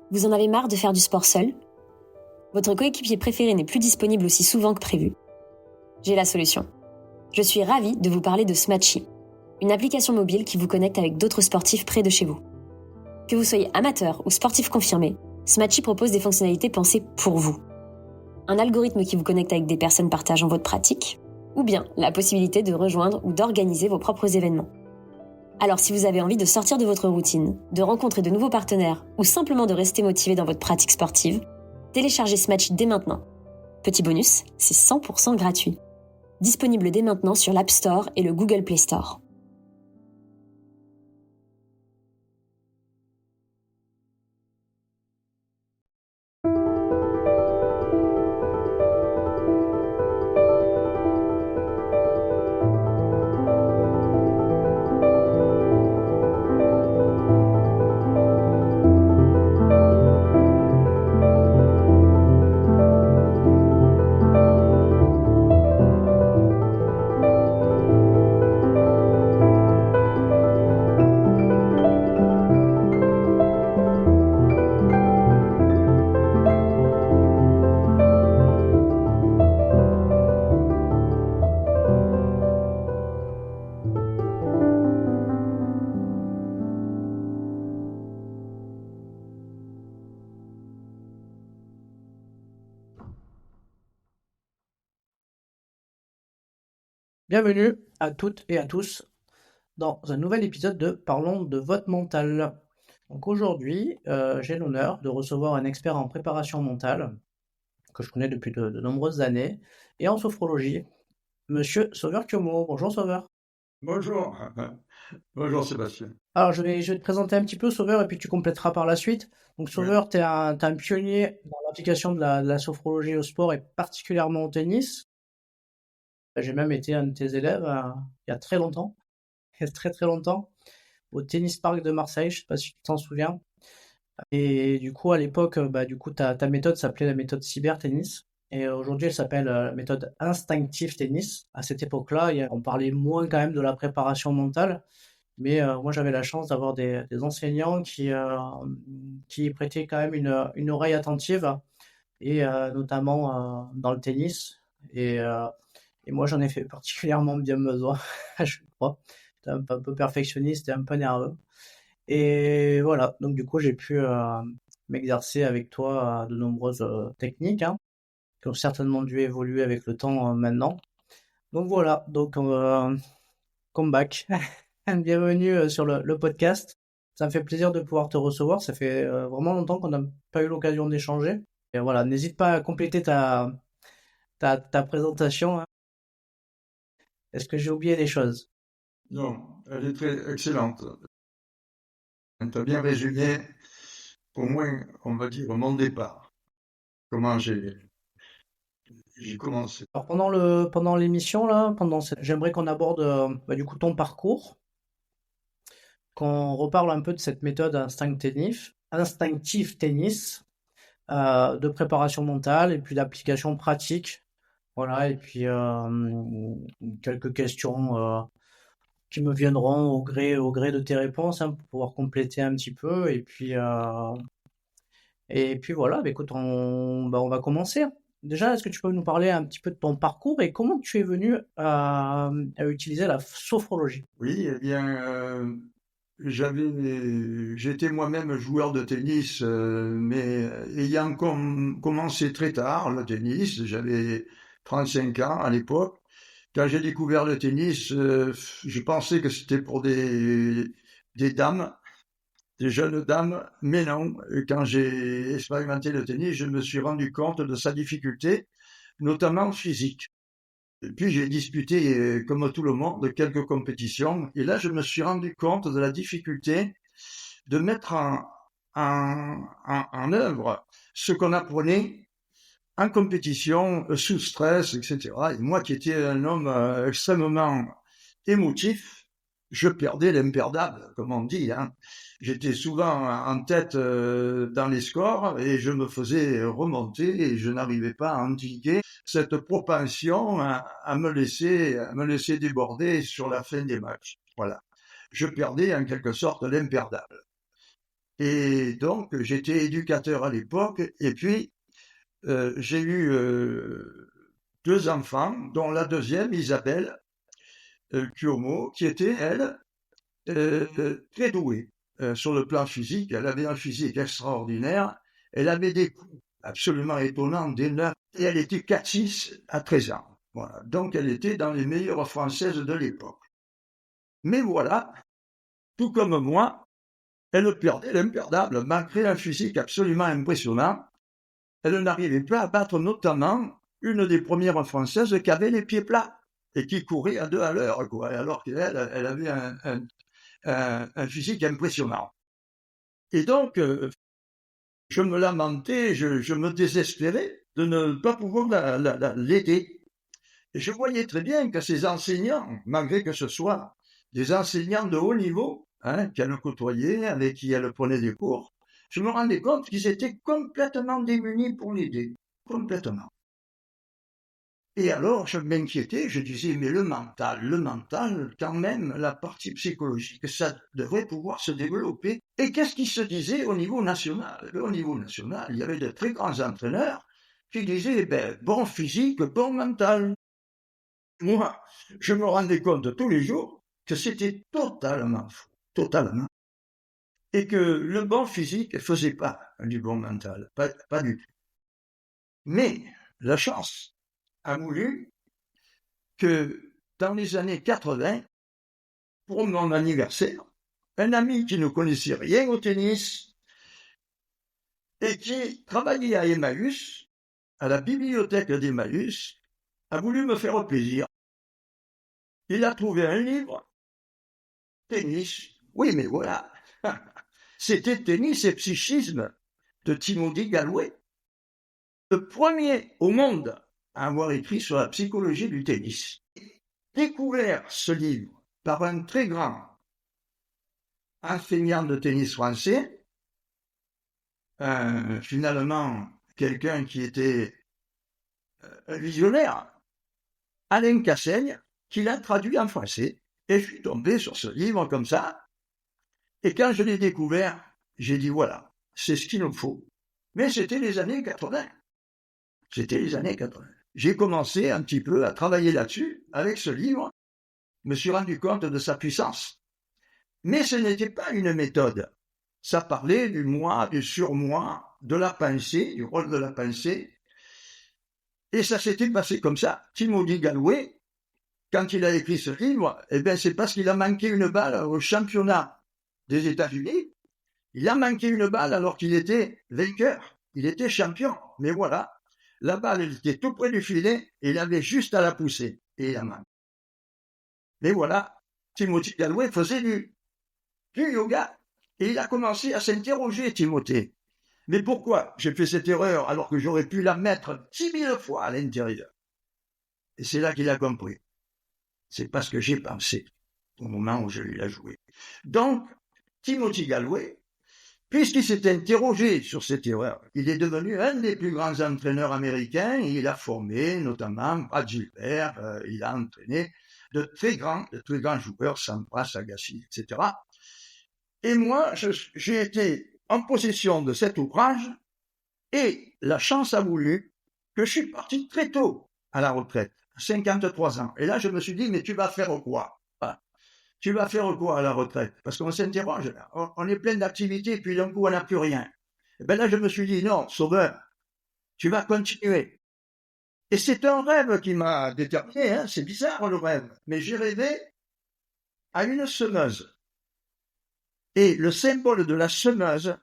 Vous en avez marre de faire du sport seul ? Votre coéquipier préféré n'est plus disponible aussi souvent que prévu ? J'ai la solution. Je suis ravie de vous parler de Smatchy, une application mobile qui vous connecte avec d'autres sportifs près de chez vous. Que vous soyez amateur ou sportif confirmé, Smatchy propose des fonctionnalités pensées pour vous. Un algorithme qui vous connecte avec des personnes partageant votre pratique, ou bien la possibilité de rejoindre ou d'organiser vos propres événements. Alors si vous avez envie de sortir de votre routine, de rencontrer de nouveaux partenaires ou simplement de rester motivé dans votre pratique sportive, téléchargez Smatchy dès maintenant. Petit bonus, c'est 100% gratuit. Disponible dès maintenant sur l'App Store et le Google Play Store. Bienvenue à toutes et à tous dans un nouvel épisode de Parlons de votre mental. Donc aujourd'hui, j'ai l'honneur de recevoir un expert en préparation mentale que je connais depuis de nombreuses années et en sophrologie, Monsieur Sauveur Kyomo. Bonjour Sauveur. Bonjour. Bonjour Sébastien. Alors je vais te présenter un petit peu Sauveur et puis tu compléteras par la suite. Donc Sauveur, t'es un pionnier dans l'application de la sophrologie au sport et particulièrement au tennis. J'ai même été un de tes élèves il y a très longtemps, il y a très très longtemps, au Tennis Park de Marseille, je sais pas si tu t'en souviens. Et du coup, à l'époque, ta méthode s'appelait la méthode cyber-tennis. Et aujourd'hui, elle s'appelle la méthode instinctive tennis. À cette époque-là, on parlait moins quand même de la préparation mentale. Mais moi, j'avais la chance d'avoir des enseignants qui prêtaient quand même une oreille attentive, et notamment dans le tennis. Et moi, j'en ai fait particulièrement bien besoin, je crois. J'étais un peu perfectionniste et un peu nerveux. Et voilà, donc du coup, j'ai pu m'exercer avec toi de nombreuses techniques, hein, qui ont certainement dû évoluer avec le temps maintenant. Donc voilà, donc come back. Bienvenue sur le podcast. Ça me fait plaisir de pouvoir te recevoir. Ça fait vraiment longtemps qu'on n'a pas eu l'occasion d'échanger. Et voilà, n'hésite pas à compléter ta présentation, hein. Est-ce que j'ai oublié des choses? Non, elle est très excellente. Tu as bien résumé, au moins, on va dire, mon départ. Comment j'ai commencé. Alors pendant l'émission là, j'aimerais qu'on aborde du coup ton parcours, qu'on reparle un peu de cette méthode instinctive tennis, de préparation mentale et puis d'application pratique. Voilà, et puis quelques questions qui me viendront au gré de tes réponses, hein, pour pouvoir compléter un petit peu. Et puis voilà, bah, écoute, on va commencer. Déjà, est-ce que tu peux nous parler un petit peu de ton parcours et comment tu es venu à utiliser la sophrologie? Oui, eh bien, j'étais moi-même joueur de tennis, mais ayant commencé très tard le tennis, j'avais 35 ans à l'époque. Quand j'ai découvert le tennis, je pensais que c'était pour des dames, des jeunes dames, mais non. Quand j'ai expérimenté le tennis, je me suis rendu compte de sa difficulté, notamment physique. Et puis j'ai disputé, comme tout le monde, quelques compétitions, et là je me suis rendu compte de la difficulté de mettre en œuvre ce qu'on apprenait en compétition, sous stress, etc. Et moi qui étais un homme extrêmement émotif, je perdais l'imperdable, comme on dit, hein. J'étais souvent en tête dans les scores et je me faisais remonter et je n'arrivais pas à endiguer cette propension à me laisser déborder sur la fin des matchs. Voilà. Je perdais en quelque sorte l'imperdable. Et donc, j'étais éducateur à l'époque, et puis j'ai eu 2 enfants, dont la deuxième, Isabelle Cuomo, qui était, elle, très douée sur le plan physique. Elle avait un physique extraordinaire. Elle avait des coups absolument étonnants dès 9, et elle était 4-6 à 13 ans. Voilà. Donc, elle était dans les meilleures françaises de l'époque. Mais voilà, tout comme moi, elle perdait l'imperdable, malgré un physique absolument impressionnant. Elle n'arrivait pas à battre notamment une des premières françaises qui avait les pieds plats et qui courait à 2 à l'heure, quoi. Alors qu'elle, elle avait un physique impressionnant. Et donc, je me lamentais, je me désespérais de ne pas pouvoir l'aider. Et je voyais très bien que ces enseignants, malgré que ce soit des enseignants de haut niveau, hein, qu'elle côtoyait, avec qui elle prenait des cours, je me rendais compte qu'ils étaient complètement démunis pour l'aider. Complètement. Et alors, je m'inquiétais, je disais, mais le mental, quand même, la partie psychologique, ça devrait pouvoir se développer. Et qu'est-ce qui se disait au niveau national? Au niveau national, il y avait de très grands entraîneurs qui disaient, ben, bon physique, bon mental. Moi, je me rendais compte tous les jours que c'était totalement faux, totalement. Et que le bon physique ne faisait pas du bon mental, pas du tout. Mais la chance a voulu que dans les années 80, pour mon anniversaire, un ami qui ne connaissait rien au tennis et qui travaillait à Emmaüs, à la bibliothèque d'Emmaüs, a voulu me faire plaisir. Il a trouvé un livre, tennis. Oui, mais voilà. C'était Tennis et psychisme de Timothy Gallwey, le premier au monde à avoir écrit sur la psychologie du tennis. Découvert ce livre par un très grand enseignant de tennis français, finalement quelqu'un qui était un visionnaire, Alain Cassaigne, qui l'a traduit en français. Et je suis tombé sur ce livre comme ça. Et quand je l'ai découvert, j'ai dit voilà, c'est ce qu'il nous faut. Mais c'était les années 80. C'était les années 80. J'ai commencé un petit peu à travailler là-dessus avec ce livre. Je me suis rendu compte de sa puissance. Mais ce n'était pas une méthode. Ça parlait du moi, du surmoi, de la pensée, du rôle de la pensée. Et ça s'était passé comme ça. Timothy Gallwey, quand il a écrit ce livre, eh bien, c'est parce qu'il a manqué une balle au championnat des États-Unis. Il a manqué une balle alors qu'il était vainqueur. Il était champion. Mais voilà, la balle, elle était tout près du filet et il avait juste à la pousser. Et il a manqué. Mais voilà, Timothy Gallwey faisait du yoga. Et il a commencé à s'interroger, Timothée. Mais pourquoi j'ai fait cette erreur alors que j'aurais pu la mettre 10 000 fois à l'intérieur? Et c'est là qu'il a compris. C'est parce que j'ai pensé au moment où je lui ai joué. Donc, Timothy Gallwey, puisqu'il s'est interrogé sur cette erreur, il est devenu un des plus grands entraîneurs américains. Et il a formé notamment Brad Gilbert, il a entraîné de très grands joueurs, Sampras, Agassi, etc. Et moi, j'ai été en possession de cet ouvrage et la chance a voulu que je suis parti très tôt à la retraite, à 53 ans. Et là, je me suis dit, mais tu vas faire quoi? Tu vas faire quoi à la retraite? Parce qu'on s'interroge, on est plein d'activités et puis d'un coup, on n'a plus rien. Et bien là, je me suis dit, non, Sauveur, tu vas continuer. Et c'est un rêve qui m'a déterminé, hein. C'est bizarre le rêve, mais j'ai rêvé à une semeuse. Et le symbole de la semeuse,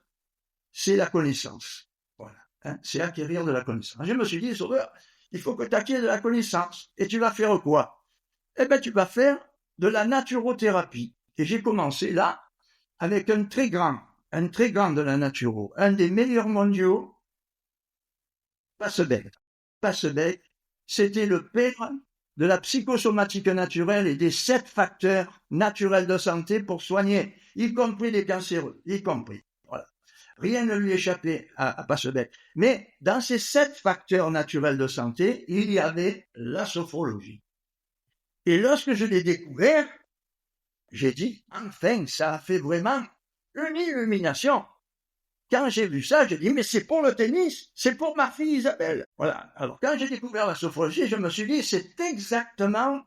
c'est la connaissance. Voilà, hein, c'est acquérir de la connaissance. Je me suis dit, Sauveur, il faut que tu acquières de la connaissance. Et tu vas faire quoi? Eh bien, tu vas faire de la naturothérapie. Et j'ai commencé là avec un très grand de la naturo, un des meilleurs mondiaux, Passebec. Passebec, c'était le père de la psychosomatique naturelle et des 7 facteurs naturels de santé pour soigner, y compris les cancéreux, y compris. Voilà. Rien ne lui échappait à Passebec. Mais dans ces 7 facteurs naturels de santé, il y avait la sophrologie. Et lorsque je l'ai découvert, j'ai dit, enfin, ça a fait vraiment une illumination. quand j'ai vu ça, j'ai dit, mais c'est pour le tennis, c'est pour ma fille Isabelle. Voilà. Alors, quand j'ai découvert la sophrologie, je me suis dit, c'est exactement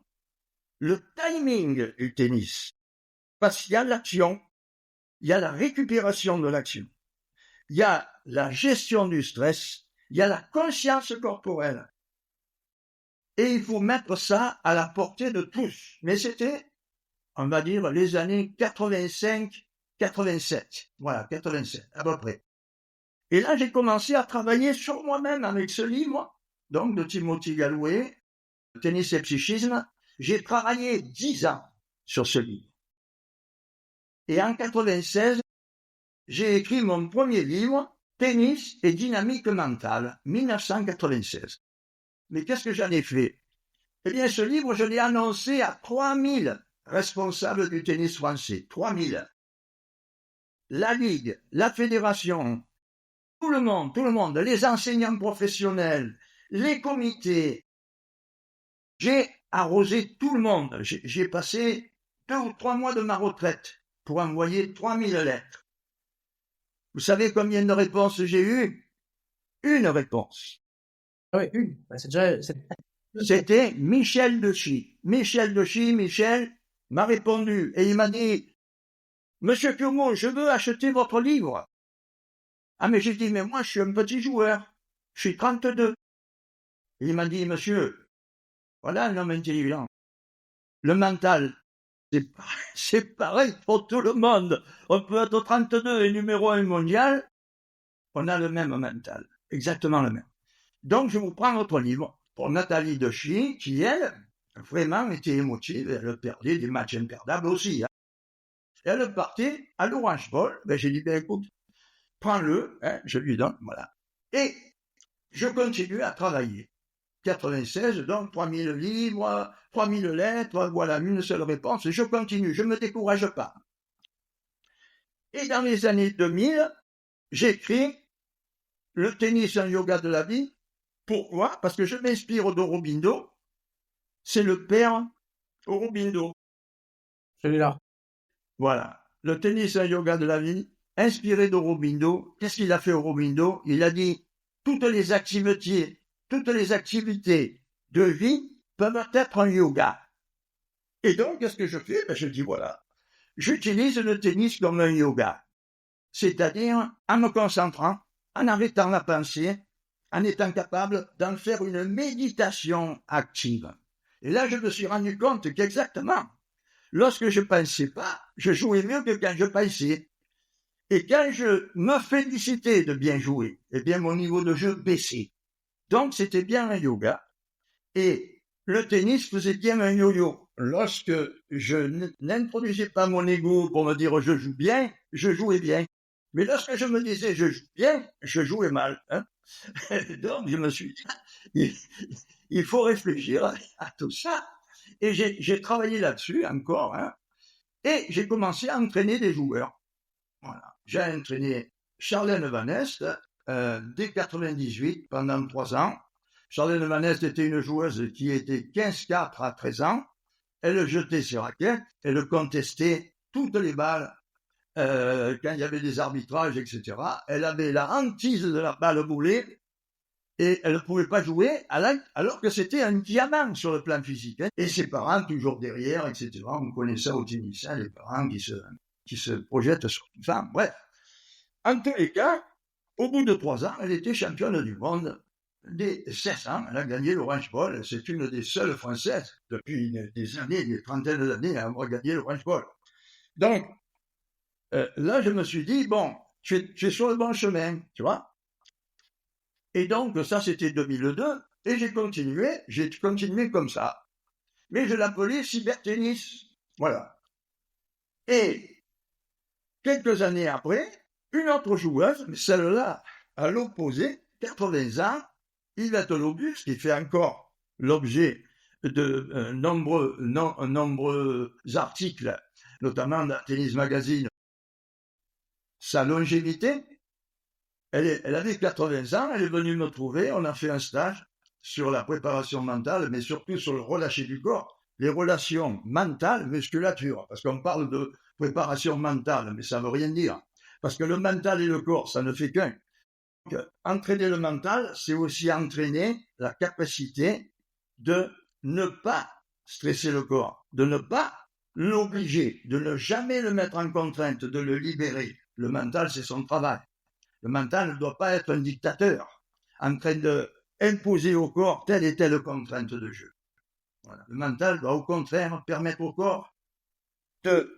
le timing du tennis. Parce qu'il y a l'action, il y a la récupération de l'action, il y a la gestion du stress, il y a la conscience corporelle. Et il faut mettre ça à la portée de tous. Mais c'était, on va dire, les années 85, 87. Voilà, 87, à peu près. Et là, j'ai commencé à travailler sur moi-même avec ce livre, donc de Timothy Gallwey, Tennis et psychisme. J'ai travaillé 10 ans sur ce livre. Et en 96, j'ai écrit mon premier livre, Tennis et dynamique mentale, 1996. Mais qu'est-ce que j'en ai fait? Eh bien, ce livre, je l'ai annoncé à 3000 responsables du tennis français. 3000. La Ligue, la Fédération, tout le monde, les enseignants professionnels, les comités. J'ai arrosé tout le monde. J'ai passé 2 ou 3 mois de ma retraite pour envoyer 3000 lettres. Vous savez combien de réponses j'ai eues? Une réponse. Ah oui, une. C'est déjà... C'était Michel Dechy. Michel m'a répondu et il m'a dit, Monsieur Curmont, je veux acheter votre livre. Ah, mais j'ai dit, mais moi, je suis un petit joueur. Je suis 32. Et il m'a dit, monsieur, voilà un homme intelligent. Le mental, c'est pareil pour tout le monde. On peut être 32 et numéro 1 mondial. On a le même mental. Exactement le même. Donc, je vous prends votre livre pour Nathalie Dechy, qui, elle, vraiment était émotive. Elle perdait des matchs imperdables aussi. Hein. Et elle partait à l'Orange Bowl. Ben, j'ai dit, ben, écoute, prends-le, hein, je lui donne, voilà. Et je continue à travailler. 96, donc 3000 livres, 3000 lettres, voilà, une seule réponse. Et je continue, je ne me décourage pas. Et dans les années 2000, j'écris Le tennis en yoga de la vie. Pourquoi? Parce que je m'inspire d'Aurobindo. C'est le père Aurobindo. Celui-là. Voilà. Le tennis en yoga de la vie, inspiré d'Aurobindo. Qu'est-ce qu'il a fait Aurobindo? Il a dit, toutes les activités de vie peuvent être un yoga. Et donc, qu'est-ce que je fais? Ben, je dis, voilà, j'utilise le tennis comme un yoga. C'est-à-dire, en me concentrant, en arrêtant la pensée, en étant capable d'en faire une méditation active. Et là, je me suis rendu compte qu'exactement, lorsque je ne pensais pas, je jouais mieux que quand je pensais. Et quand je me félicitais de bien jouer, eh bien, mon niveau de jeu baissait. Donc, c'était bien un yoga. Et le tennis faisait bien un yo-yo. Lorsque je n'introduisais pas mon ego pour me dire je joue bien, je jouais bien. Mais lorsque je me disais je joue bien, je jouais mal. Hein. Donc, je me suis dit, il faut réfléchir à tout ça. Et j'ai travaillé là-dessus encore. Hein. Et j'ai commencé à entraîner des joueurs. Voilà. J'ai entraîné Charlène Van Est dès 98 pendant 3 ans. Charlène Van Est était une joueuse qui était 15-4 à 13 ans. Elle jetait ses raquettes, elle contestait toutes les balles quand il y avait des arbitrages, etc. Elle avait la hantise de la balle volée et elle ne pouvait pas jouer alors que c'était un diamant sur le plan physique. Hein. Et ses parents toujours derrière, etc. On connaît ça au tennis, hein, les parents qui se projettent sur une femme. Bref. En tous les cas, au bout de 3 ans, elle était championne du monde. Dès 16 ans, elle a gagné l'Orange Bowl. C'est une des seules Françaises depuis des années, des trentaines d'années, à avoir gagné l'Orange Bowl. Donc, là, je me suis dit, bon, tu es sur le bon chemin, tu vois. Et donc, ça, c'était 2002, et j'ai continué comme ça. Mais je l'appelais cybertennis. Voilà. Et quelques années après, une autre joueuse, mais celle-là, à l'opposé, 80 ans, Yvette Lobus, qui fait encore l'objet de nombreux articles, notamment dans Tennis Magazine. Sa longévité, elle avait 80 ans, elle est venue me trouver, on a fait un stage sur la préparation mentale, mais surtout sur le relâcher du corps, les relations mentales-musculature, parce qu'on parle de préparation mentale, mais ça ne veut rien dire. Parce que le mental et le corps, ça ne fait qu'un. Donc, entraîner le mental, c'est aussi entraîner la capacité de ne pas stresser le corps, de ne pas l'obliger, de ne jamais le mettre en contrainte, de le libérer. Le mental, c'est son travail. Le mental ne doit pas être un dictateur en train d'imposer au corps telle et telle contrainte de jeu. Voilà. Le mental doit au contraire permettre au corps de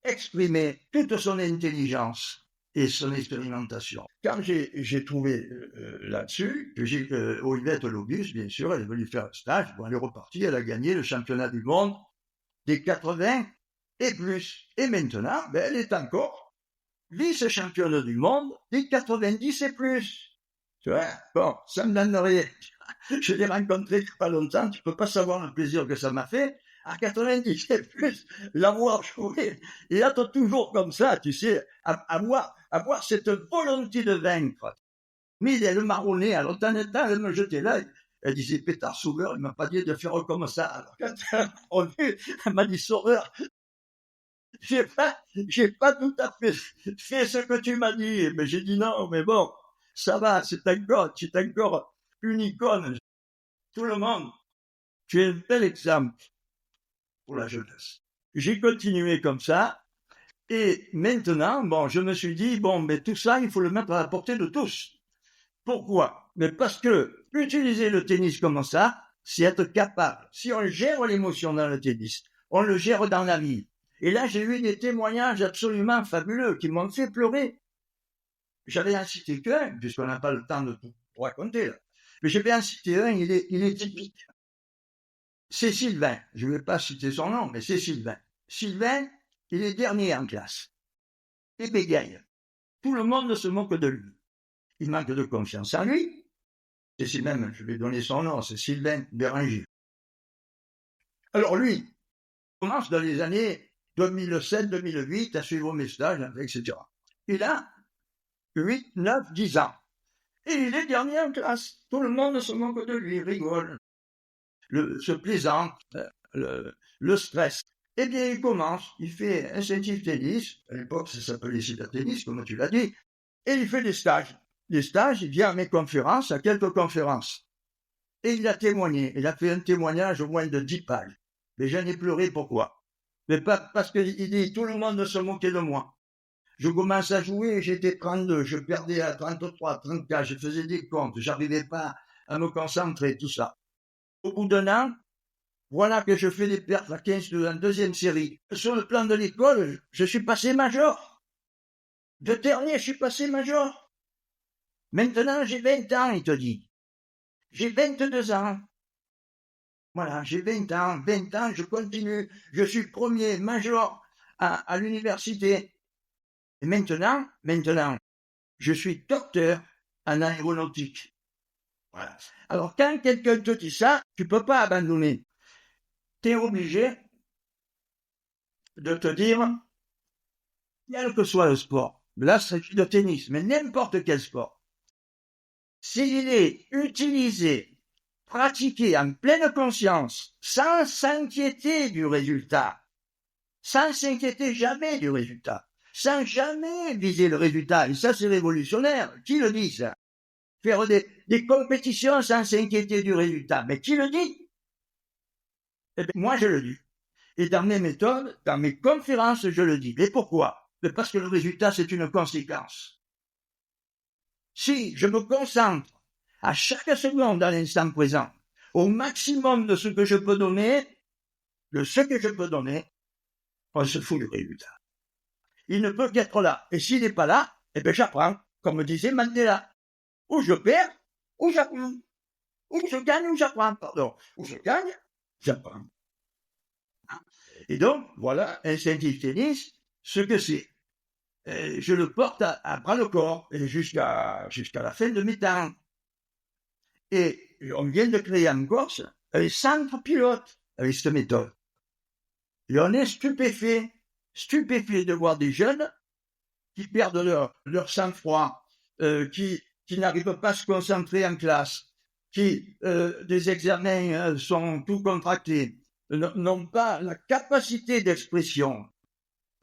exprimer toute son intelligence et son expérimentation. Quand j'ai trouvé là-dessus, Yvette Logus, bien sûr, elle est venue faire un stage, bon, elle est repartie, elle a gagné le championnat du monde des 80 et plus. Et maintenant, elle est encore vice-championne du monde des 90 et plus. Tu vois, bon, ça me donne rien. Je l'ai rencontré il n'y a pas longtemps, tu peux pas savoir le plaisir que ça m'a fait. À 90 et plus, l'avoir joué, et être toujours comme ça, tu sais, avoir cette volonté de vaincre. Mais elle m'a marronné, alors de temps en temps, elle me jetait là, elle disait, Pétard Sauveur, il m'a pas dit de faire comme ça. Alors quand elle m'a dit, Sauveur, j'ai pas tout à fait fait ce que tu m'as dit, mais j'ai dit non, mais bon, ça va, c'est encore une icône. Tout le monde, tu es un bel exemple pour la jeunesse. J'ai continué comme ça, et maintenant, bon, je me suis dit, bon, mais tout ça, il faut le mettre à la portée de tous. Pourquoi? Mais parce que utiliser le tennis comme ça, c'est être capable. Si on gère l'émotion dans le tennis, on le gère dans la vie. Et là, j'ai eu des témoignages absolument fabuleux qui m'ont fait pleurer. J'avais en cité qu'un, puisqu'on n'a pas le temps de tout raconter, là. Mais j'avais en cité un, il est typique. C'est Sylvain. Je ne vais pas citer son nom, mais c'est Sylvain. Sylvain, il est dernier en classe. Il bégaye. Tout le monde se moque de lui. Il manque de confiance en lui. Et c'est même, je vais donner son nom, c'est Sylvain Béranger. Alors lui, il commence dans les années 2007-2008 à suivre mes stages, etc. Il a 8, 9, 10 ans. Et il est dernier en classe. Tout le monde se moque de lui, rigole, se plaisante, le stress. Eh bien, il commence, il fait incentive tennis, à l'époque ça s'appelait tennis, comme tu l'as dit, et il fait des stages. Les stages, il vient à mes conférences, à quelques conférences. Et il a témoigné, il a fait un témoignage au moins de 10 pages. Mais j'en ai pleuré, pourquoi? Mais pas parce qu'il dit, tout le monde se moquait de moi. Je commence à jouer, j'étais 32, je perdais à 33, 34, je faisais des comptes, j'arrivais pas à me concentrer, tout ça. Au bout d'un an, voilà que je fais des pertes à 15 de la deuxième série. Sur le plan de l'école, je suis passé major. De dernier, je suis passé major. Maintenant, j'ai 20 ans, il te dit. J'ai 22 ans. Voilà, j'ai 20 ans, je continue. Je suis premier major à l'université. Et maintenant, je suis docteur en aéronautique. Voilà. Alors, quand quelqu'un te dit ça, tu peux pas abandonner. Tu es obligé de te dire, quel que soit le sport, là, c'est le tennis, mais n'importe quel sport, s'il est utilisé, pratiqué en pleine conscience, sans s'inquiéter du résultat, sans s'inquiéter jamais du résultat, sans jamais viser le résultat, et ça c'est révolutionnaire, qui le dit ça? Faire des compétitions sans s'inquiéter du résultat, mais qui le dit? Eh bien, moi je le dis. Et dans mes méthodes, dans mes conférences, je le dis. Mais pourquoi? Mais parce que le résultat, c'est une conséquence. Si je me concentre à chaque seconde dans l'instant présent, au maximum de ce que je peux donner, on se fout du résultat. Il ne peut qu'être là. Et s'il n'est pas là, eh bien j'apprends, comme disait Mandela. Ou je perds, ou j'apprends. Ou je gagne, ou j'apprends, pardon. Ou je gagne, j'apprends. Et donc, voilà, incentive tennis, ce que c'est. Je le porte à bras le corps jusqu'à la fin de mes temps. Et on vient de créer en Corse un centre pilote avec cette méthode. Et on est stupéfait de voir des jeunes qui perdent leur sang-froid, qui n'arrivent pas à se concentrer en classe, qui des examens sont tout contractés, n'ont pas la capacité d'expression,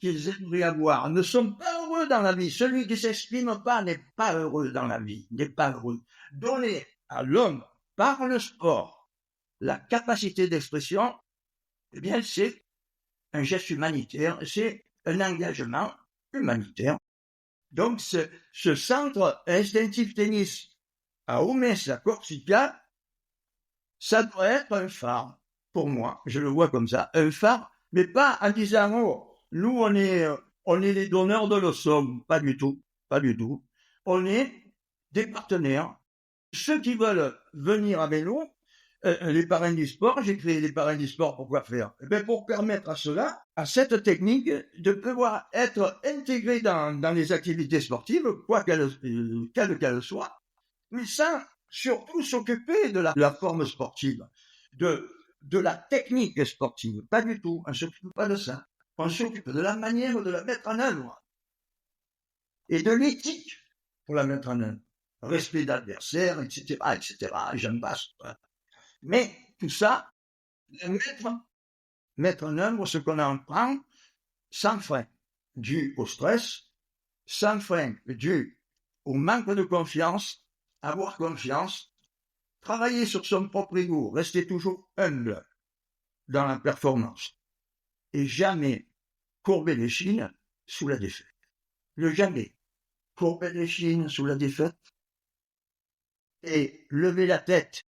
qu'ils aimeraient avoir ne sont pas heureux dans la vie. Celui qui s'exprime pas n'est pas heureux dans la vie, n'est pas heureux. Donner à l'homme, par le sport, la capacité d'expression, eh bien, c'est un geste humanitaire, c'est un engagement humanitaire. Donc, ce centre instinctif tennis à Omessa Corsica, ça doit être un phare pour moi. Je le vois comme ça, un phare, mais pas en disant oh, nous on est les donneurs de leçons, pas du tout, pas du tout. On est des partenaires. Ceux qui veulent venir avec nous, les parrains du sport, j'ai créé les parrains du sport, pourquoi faire? Eh bien, pour permettre à cela, à cette technique, de pouvoir être intégré dans les activités sportives, quoi qu'elles soient, mais sans surtout s'occuper de la forme sportive, de la technique sportive. Pas du tout, on ne s'occupe pas de ça. On s'occupe de la manière de la mettre en œuvre et de l'éthique pour la mettre en œuvre. Respect d'adversaire, etc., etc., j'en passe. Mais tout ça, mettre en œuvre ce qu'on en prend sans frein, dû au stress, sans frein, dû au manque de confiance, avoir confiance, travailler sur son propre ego, rester toujours humble dans la performance et jamais courber les chines sous la défaite. Ne jamais courber les chines sous la défaite et lever la tête.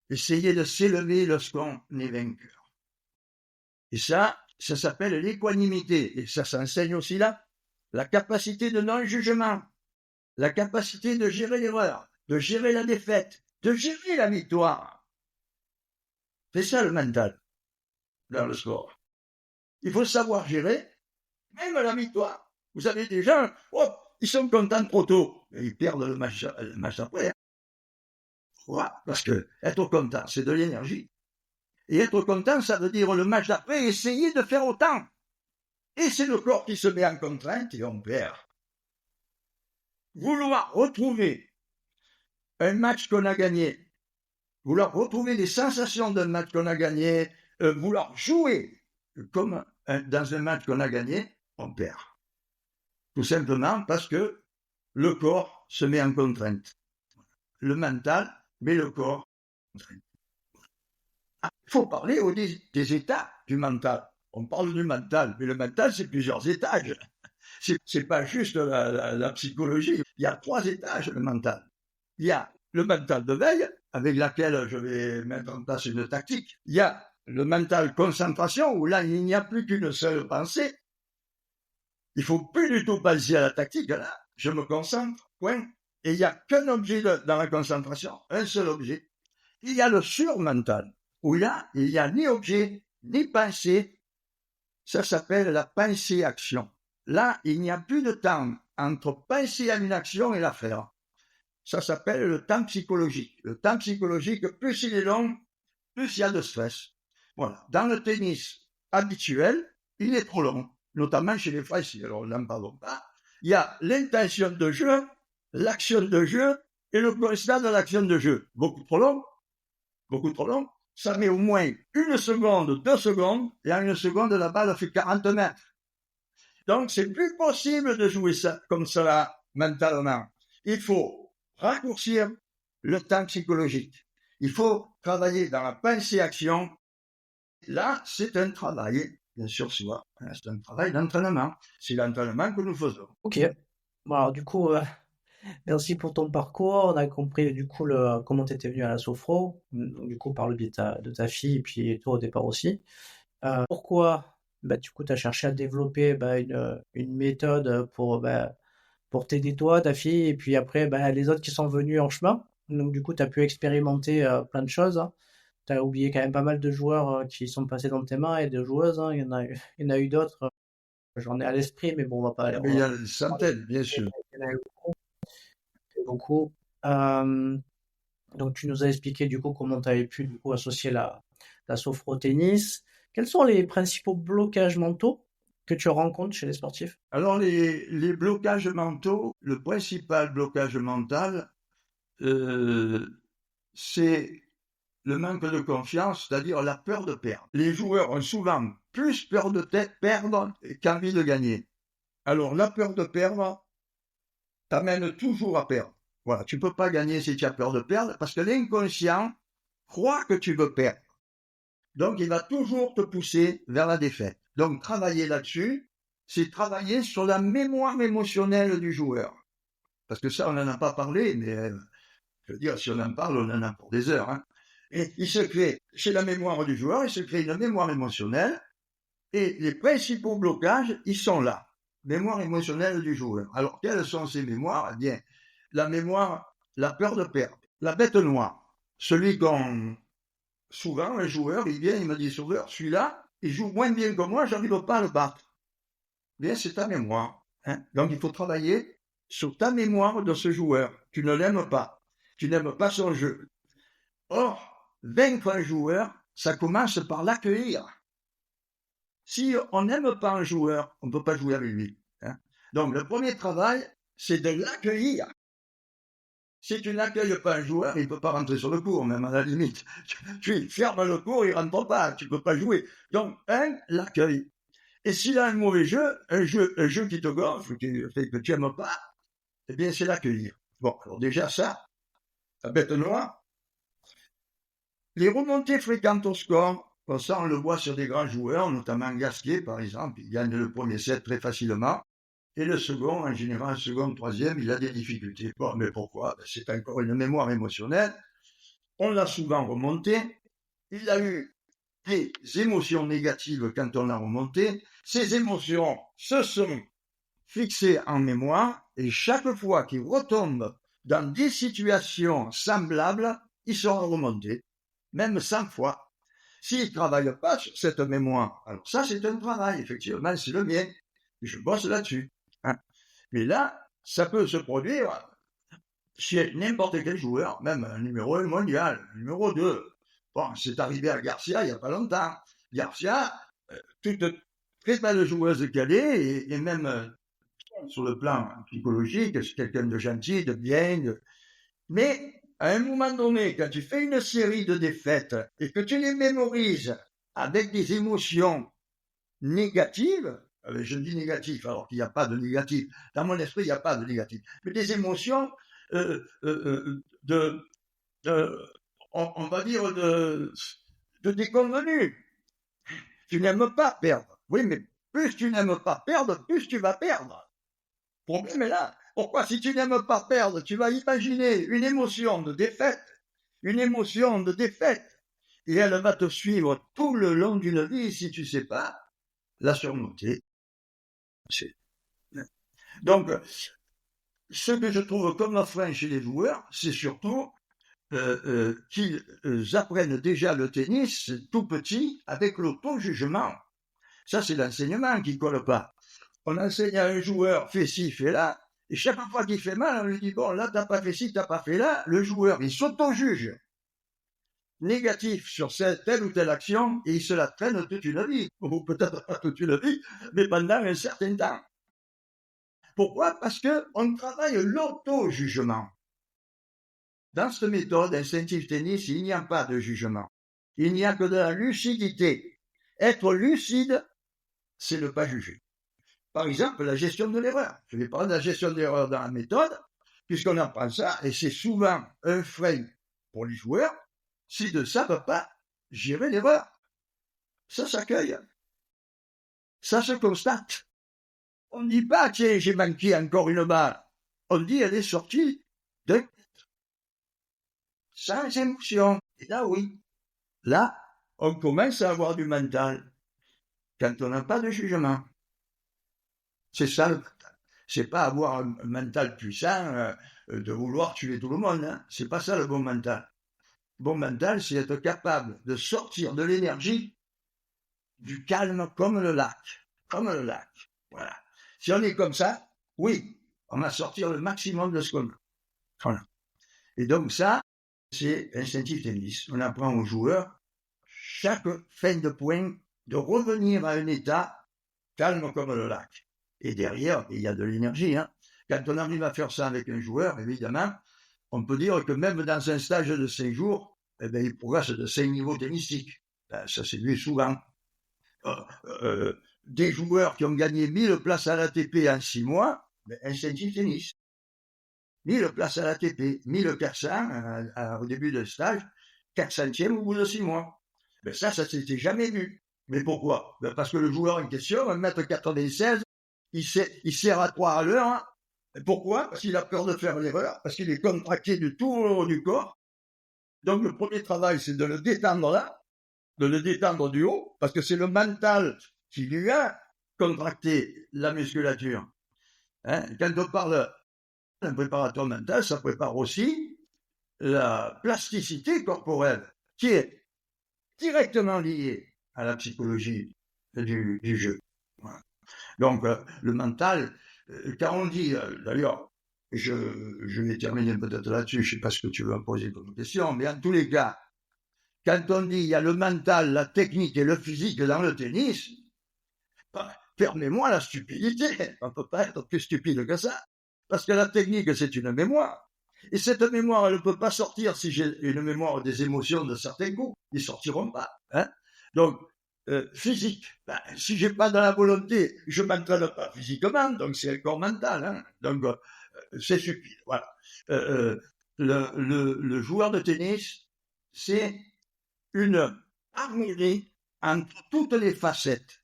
Essayer de s'élever lorsqu'on est vainqueur. Et ça s'appelle l'équanimité. Et ça s'enseigne aussi là. La capacité de non-jugement. La capacité de gérer l'erreur, de gérer la défaite, de gérer la victoire. C'est ça le mental dans le sport. Il faut savoir gérer même la victoire. Vous avez des gens, oh, ils sont contents trop tôt. Et ils perdent le match après. Voilà, parce que être content, c'est de l'énergie. Et être content, ça veut dire le match d'après, essayer de faire autant. Et c'est le corps qui se met en contrainte et on perd. Vouloir retrouver un match qu'on a gagné, vouloir retrouver les sensations d'un match qu'on a gagné, vouloir jouer comme dans un match qu'on a gagné, on perd. Tout simplement parce que le corps se met en contrainte. Le mental met le corps en contrainte. Il faut parler des états du mental. On parle du mental, mais le mental, c'est plusieurs étages. C'est pas juste la psychologie. Il y a 3 étages, le mental. Il y a le mental de veille, avec laquelle je vais mettre en place une tactique. Il y a le mental concentration, où là, il n'y a plus qu'une seule pensée. Il faut plus du tout penser à la tactique, là. Je me concentre, point. Et il n'y a qu'un objet dans la concentration, un seul objet. Il y a le surmental, où là, il n'y a ni objet, ni pensée. Ça s'appelle la pensée-action. Là, il n'y a plus de temps entre penser à une action et la faire. Ça s'appelle le temps psychologique. Le temps psychologique, plus il est long, plus il y a de stress. Voilà. Dans le tennis habituel, il est trop long, notamment chez les Français, alors n'en parlons pas. Il y a l'intention de jeu, l'action de jeu et le constat de l'action de jeu. Beaucoup trop long. Ça met au moins 1 seconde, 2 secondes, et en 1 seconde, la balle fait 40 mètres. Donc, c'est plus possible de jouer ça comme cela mentalement. Il faut raccourcir le temps psychologique. Il faut travailler dans la pensée-action. Là, c'est un travail, bien sûr, soi. C'est un travail d'entraînement. C'est l'entraînement que nous faisons. Ok. Bon, alors, du coup, merci pour ton parcours. On a compris, du coup, comment tu étais venu à la Sophro. Donc, du coup, par le biais de ta fille, et puis toi au départ aussi. Pourquoi du coup, tu as cherché à développer une méthode pour t'aider toi, ta fille, et puis après, les autres qui sont venus en chemin. Donc, du coup, tu as pu expérimenter plein de choses. Hein. Tu as oublié quand même pas mal de joueurs qui sont passés dans tes mains et de joueuses. Hein. Il y en a eu d'autres. J'en ai à l'esprit, mais bon, on va pas aller. Mais il y a des centaines, bien sûr. Il y en a eu beaucoup. Donc, tu nous as expliqué du coup comment tu avais pu du coup associer la sophro au tennis. Quels sont les principaux blocages mentaux que tu rencontres chez les sportifs? Alors, les blocages mentaux, le principal blocage mental, c'est le manque de confiance, c'est-à-dire la peur de perdre. Les joueurs ont souvent plus peur de perdre qu'envie de gagner. Alors la peur de perdre t'amène toujours à perdre. Voilà, tu peux pas gagner si tu as peur de perdre, parce que l'inconscient croit que tu veux perdre. Donc il va toujours te pousser vers la défaite. Donc travailler là-dessus, c'est travailler sur la mémoire émotionnelle du joueur. Parce que ça, on n'en a pas parlé, mais je veux dire, si on en parle, on en a pour des heures. Hein. Et il se crée, chez la mémoire du joueur, il se crée une mémoire émotionnelle, et les principaux blocages, ils sont là. Mémoire émotionnelle du joueur. Alors, quelles sont ces mémoires? Eh bien, la mémoire, la peur de perdre, la bête noire. Celui qu'on... Souvent, un joueur, il vient, il me dit, Sauveur, celui-là, il joue moins bien que moi, j'arrive pas à le battre. Bien, c'est ta mémoire. Hein. Donc, il faut travailler sur ta mémoire de ce joueur. Tu ne l'aimes pas. Tu n'aimes pas son jeu. Or, vaincre un joueur, ça commence par l'accueillir. Si on n'aime pas un joueur, on ne peut pas jouer avec lui. Hein. Donc, le premier travail, c'est de l'accueillir. Si tu n'accueilles pas un joueur, il ne peut pas rentrer sur le court, même à la limite. Tu fermes le court, il ne rentre pas, tu ne peux pas jouer. Donc, l'accueil. Et s'il a un mauvais jeu, un jeu qui te gonfle, que tu n'aimes pas, eh bien, c'est l'accueillir. Bon, alors déjà ça, la bête noire. Les remontées fréquentes au score, ça on le voit sur des grands joueurs, notamment Gasquet par exemple, il gagne le premier set très facilement, et le second, en général, second, troisième, il a des difficultés. Bon, mais pourquoi? C'est encore une mémoire émotionnelle, on l'a souvent remonté, il a eu des émotions négatives quand on l'a remonté, ces émotions se sont fixées en mémoire, et chaque fois qu'il retombe dans des situations semblables, ils seront remontés, même 100 fois. S'il ne travaille pas sur cette mémoire, alors ça c'est un travail, effectivement, c'est le mien, je bosse là-dessus. Hein. Mais là, ça peut se produire chez n'importe quel joueur, même un numéro 1 mondial, un numéro 2. Bon, c'est arrivé à Garcia il n'y a pas longtemps. Garcia, toute très belle joueuse qu'elle est, et même sur le plan psychologique, c'est quelqu'un de gentil, de bien, mais à un moment donné, quand tu fais une série de défaites et que tu les mémorises avec des émotions négatives, je dis négatives alors qu'il n'y a pas de négatif, dans mon esprit il n'y a pas de négatif, mais des émotions on va dire de déconvenus. Tu n'aimes pas perdre. Oui, mais plus tu n'aimes pas perdre, plus tu vas perdre. Le problème est là. Pourquoi? Si tu n'aimes pas perdre, tu vas imaginer une émotion de défaite, et elle va te suivre tout le long d'une vie si tu ne sais pas la surmonter. Donc, ce que je trouve comme frein chez les joueurs, c'est surtout qu'ils apprennent déjà le tennis tout petit avec l'auto-jugement. Ça, c'est l'enseignement qui ne colle pas. On enseigne à un joueur, fais ci, fais là, et chaque fois qu'il fait mal, on lui dit, bon, là, t'as pas fait ci, t'as pas fait là. Le joueur, il s'auto-juge négatif sur telle ou telle action, et il se la traîne toute une vie. Ou peut-être pas toute une vie, mais pendant un certain temps. Pourquoi? Parce qu'on travaille l'auto-jugement. Dans cette méthode instinctive tennis, il n'y a pas de jugement. Il n'y a que de la lucidité. Être lucide, c'est ne pas juger. Par exemple, la gestion de l'erreur. Je vais parler de la gestion de l'erreur dans la méthode, puisqu'on apprend ça, et c'est souvent un frein pour les joueurs, s'ils ne savent pas gérer l'erreur. Ça s'accueille. Ça se constate. On ne dit pas, tiens, j'ai manqué encore une balle. On dit, elle est sortie d'un sans émotion. Et là, oui. Là, on commence à avoir du mental. Quand on n'a pas de jugement. C'est ça le mental. C'est pas avoir un mental puissant de vouloir tuer tout le monde. Hein. C'est pas ça le bon mental. Le bon mental, c'est être capable de sortir de l'énergie du calme comme le lac. Comme le lac. Voilà. Si on est comme ça, oui, on va sortir le maximum de ce qu'on a. Voilà. Et donc ça, c'est instinctif tennis. On apprend aux joueurs, chaque fin de point, de revenir à un état calme comme le lac. Et derrière, il y a de l'énergie. Hein. Quand on arrive à faire ça avec un joueur, évidemment, on peut dire que même dans un stage de 5 jours, eh ben, il progresse de 5 niveaux tennistiques. Ben, ça s'est vu souvent. Des joueurs qui ont gagné 1000 places à l'ATP en 6 mois, ben, instinctif tennis. 1000 places à l'ATP, 1400 au début de stage, 400e au bout de 6 mois. Ben ça s'était jamais vu. Mais pourquoi? Ben parce que le joueur en question, 1m96, il sert à 3 à l'heure. Hein. Pourquoi? Parce qu'il a peur de faire l'erreur, parce qu'il est contracté du tout au haut du corps. Donc le premier travail, c'est de le détendre là, de le détendre du haut, parce que c'est le mental qui lui a contracté la musculature. Hein? Quand on parle d'un préparateur mental, ça prépare aussi la plasticité corporelle, qui est directement liée à la psychologie du jeu. Voilà. Donc, le mental, quand on dit, d'ailleurs, je vais terminer peut-être là-dessus, je ne sais pas ce que tu veux me poser comme question, mais en tous les cas, quand on dit il y a le mental, la technique et le physique dans le tennis, permets-moi la stupidité, on ne peut pas être plus stupide que ça, parce que la technique, c'est une mémoire. Et cette mémoire, elle ne peut pas sortir si j'ai une mémoire des émotions de certains coups. Ils ne sortiront pas. Hein. Donc, physique, ben, si je n'ai pas de la volonté, je ne m'entraîne pas physiquement, donc c'est le corps mental. Hein. Donc, c'est stupide. Voilà. Le joueur de tennis, c'est une armurerie entre toutes les facettes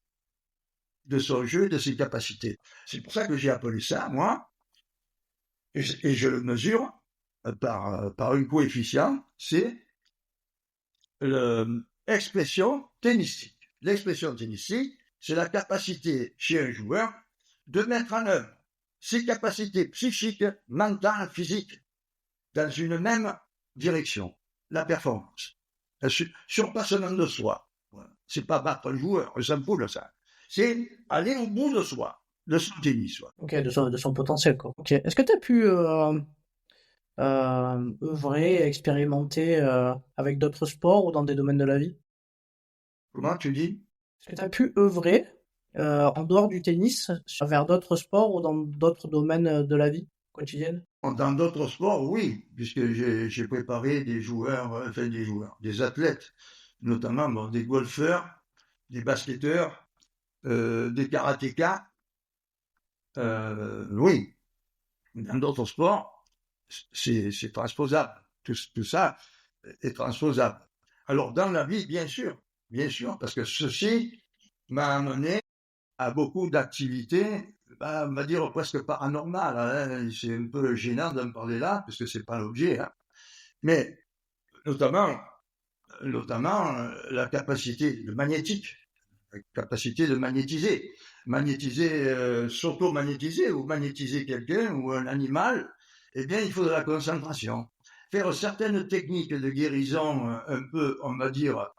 de son jeu et de ses capacités. C'est pour ça que j'ai appelé ça, moi, et je le mesure par un coefficient, c'est l'expression tennistique. L'expression tennistique, c'est la capacité chez un joueur de mettre en œuvre ses capacités psychiques, mentales, physiques, dans une même direction, la performance. Un surpassement de soi. Voilà. C'est pas battre un joueur, on s'en fout de ça. C'est aller au bout de soi, de son tennis. Ouais. Ok, de son potentiel, quoi. Ok. Est-ce que tu as pu œuvrer, expérimenter avec d'autres sports ou dans des domaines de la vie? Comment tu dis? Est-ce que tu as pu œuvrer en dehors du tennis vers d'autres sports ou dans d'autres domaines de la vie quotidienne? Dans d'autres sports, oui, puisque j'ai préparé des athlètes, notamment bon, des golfeurs, des basketteurs, des karatékas. Oui, dans d'autres sports, c'est transposable. Tout ça est transposable. Alors, dans la vie, bien sûr, parce que ceci m'a amené à beaucoup d'activités, on va dire presque paranormales. Hein. C'est un peu gênant d'en parler là, parce que c'est pas l'objet. Hein. Mais notamment la capacité de magnétique, la capacité de magnétiser, s'auto-magnétiser ou magnétiser quelqu'un ou un animal. Eh bien, il faut de la concentration. Faire certaines techniques de guérison un peu, on va dire,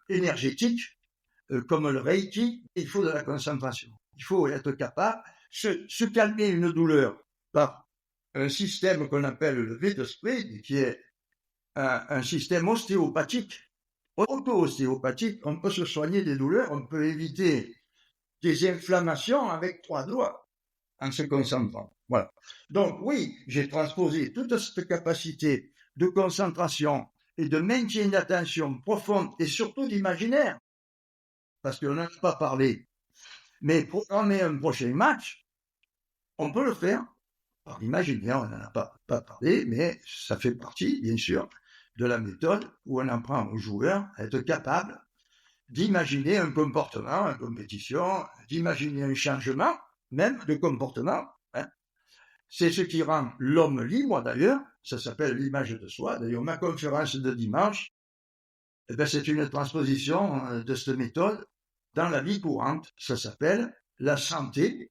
énergétiques, comme le Reiki, il faut de la concentration. Il faut être capable de se calmer une douleur par un système qu'on appelle le V2Spray, qui est un système ostéopathique, auto-ostéopathique. On peut se soigner des douleurs, on peut éviter des inflammations avec 3 doigts en se concentrant. Voilà. Donc oui, j'ai transposé toute cette capacité de concentration et de maintien d'attention profonde et surtout d'imaginaire, parce qu'on n'en a pas parlé. Mais programmer un prochain match, on peut le faire par l'imaginaire, on n'en a pas parlé, mais ça fait partie, bien sûr, de la méthode où on apprend aux joueurs à être capables d'imaginer un comportement en compétition, d'imaginer un changement, même de comportement. Hein. C'est ce qui rend l'homme libre, d'ailleurs, ça s'appelle l'image de soi. D'ailleurs, ma conférence de dimanche, eh bien, c'est une transposition de cette méthode dans la vie courante. Ça s'appelle la santé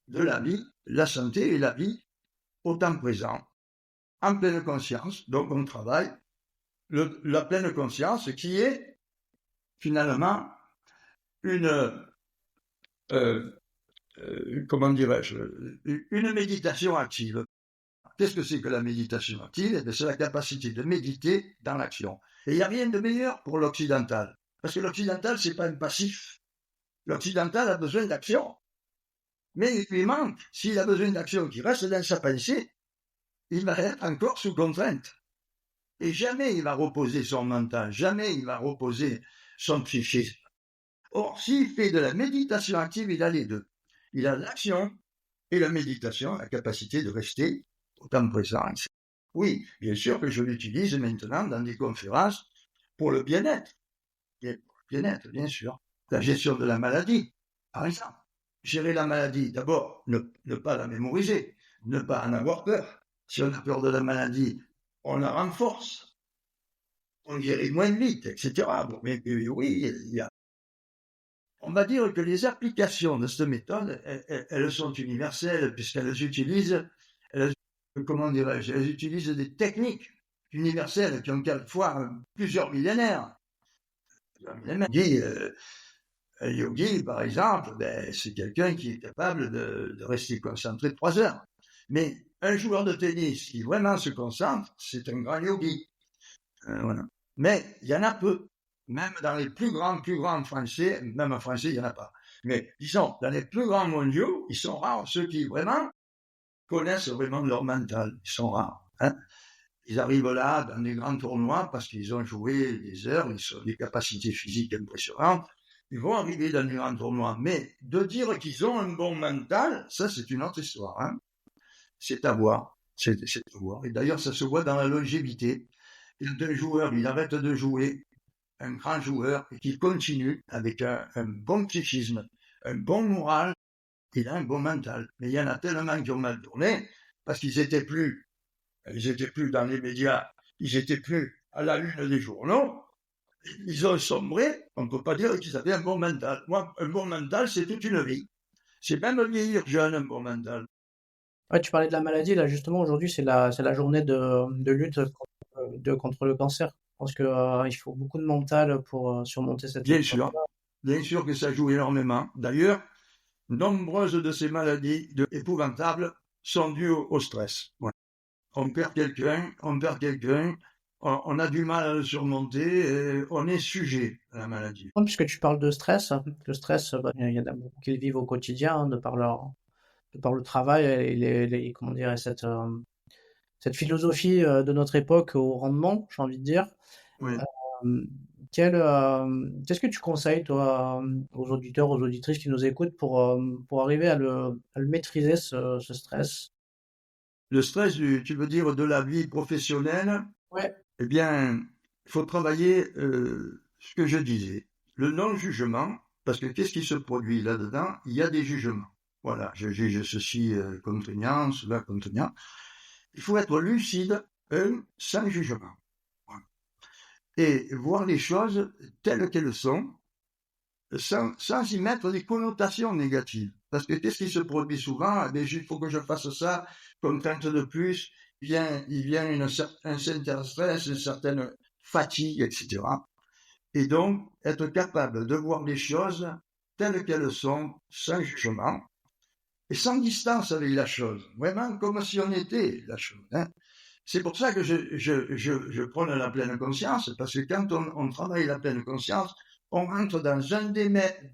de la vie, la santé et la vie au temps présent, en pleine conscience. Donc, on travaille la pleine conscience qui est finalement une, comment dirais-je, une méditation active. Qu'est-ce que c'est que la méditation active? C'est la capacité de méditer dans l'action. Et il n'y a rien de meilleur pour l'occidental. Parce que l'occidental, c'est pas un passif. L'occidental a besoin d'action. Mais il lui manque, s'il a besoin d'action qui reste dans sa pensée, il va être encore sous contrainte. Et jamais il va reposer son mental, jamais il va reposer son psychisme. Or, s'il fait de la méditation active, il a les deux. Il a l'action et la méditation, la capacité de rester au temps présent. Oui, bien sûr que je l'utilise maintenant dans des conférences pour le bien-être. Bien-être, bien sûr. La gestion de la maladie, par exemple. Gérer la maladie, d'abord, ne pas la mémoriser, ne pas en avoir peur. Si on a peur de la maladie, on la renforce, on guérit moins vite, etc. Bon, mais oui, on va dire que les applications de cette méthode, elles sont universelles puisqu'elles utilisent, comment dirais-je, elles utilisent des techniques universelles qui ont quelquefois plusieurs millénaires. Un yogi, par exemple, c'est quelqu'un qui est capable de rester concentré 3 heures. Mais un joueur de tennis qui vraiment se concentre, c'est un grand yogi. Voilà. Mais il y en a peu. Même dans les plus grands français, même en français, il n'y en a pas. Mais disons, dans les plus grands mondiaux, ils sont rares ceux qui vraiment connaissent vraiment leur mental. Ils sont rares. Hein. Ils arrivent là dans des grands tournois parce qu'ils ont joué des heures, ils ont des capacités physiques impressionnantes. Ils vont arriver dans des grands tournois. Mais de dire qu'ils ont un bon mental, ça c'est une autre histoire. Hein. C'est à voir. C'est à voir. Et d'ailleurs, ça se voit dans la longévité. Quand un joueur, il arrête de jouer, un grand joueur, et qu'il continue avec un bon psychisme, un bon moral, il a un bon mental. Mais il y en a tellement qui ont mal tourné parce qu'ils étaient plus dans les médias, ils étaient plus à la une des journaux, ils ont sombré, on ne peut pas dire qu'ils avaient un bon mental. Moi, un bon mental, c'est toute une vie. C'est même vieillir jeune, un bon mental. Ouais, tu parlais de la maladie, là justement aujourd'hui c'est la journée de lutte contre le cancer. Je pense que, il faut beaucoup de mental pour surmonter cette Bien épreuve. sûr, bien sûr que ça joue énormément. D'ailleurs, nombreuses de ces maladies épouvantables sont dues au stress. Ouais. On perd quelqu'un, on a du mal à le surmonter, et on est sujet à la maladie. Puisque tu parles de stress, le stress, il y en a beaucoup qui le vivent au quotidien, hein, de par le travail et comment dire, cette philosophie de notre époque au rendement, j'ai envie de dire. Oui. Euh, Qu'est-ce que tu conseilles, toi, aux auditeurs, aux auditrices qui nous écoutent pour arriver à le maîtriser, ce stress? Le stress, tu veux dire de la vie professionnelle, Ouais. eh bien, il faut travailler ce que je disais, le non-jugement, parce que qu'est-ce qui se produit là-dedans? Il y a des jugements. Voilà, je juge ceci contraignant, cela contraignant. Il faut être lucide, sans jugement. Voilà. Et voir les choses telles qu'elles sont, sans y mettre des connotations négatives. Parce que qu'est-ce qui se produit souvent? Il faut que je fasse ça, contrainte de plus, il vient un certain stress, une certaine fatigue, etc. Et donc, être capable de voir les choses telles qu'elles sont, sans jugement, et sans distance avec la chose, vraiment comme si on était la chose. Hein. C'est pour ça que je prône la pleine conscience, parce que quand on travaille la pleine conscience, on rentre dans un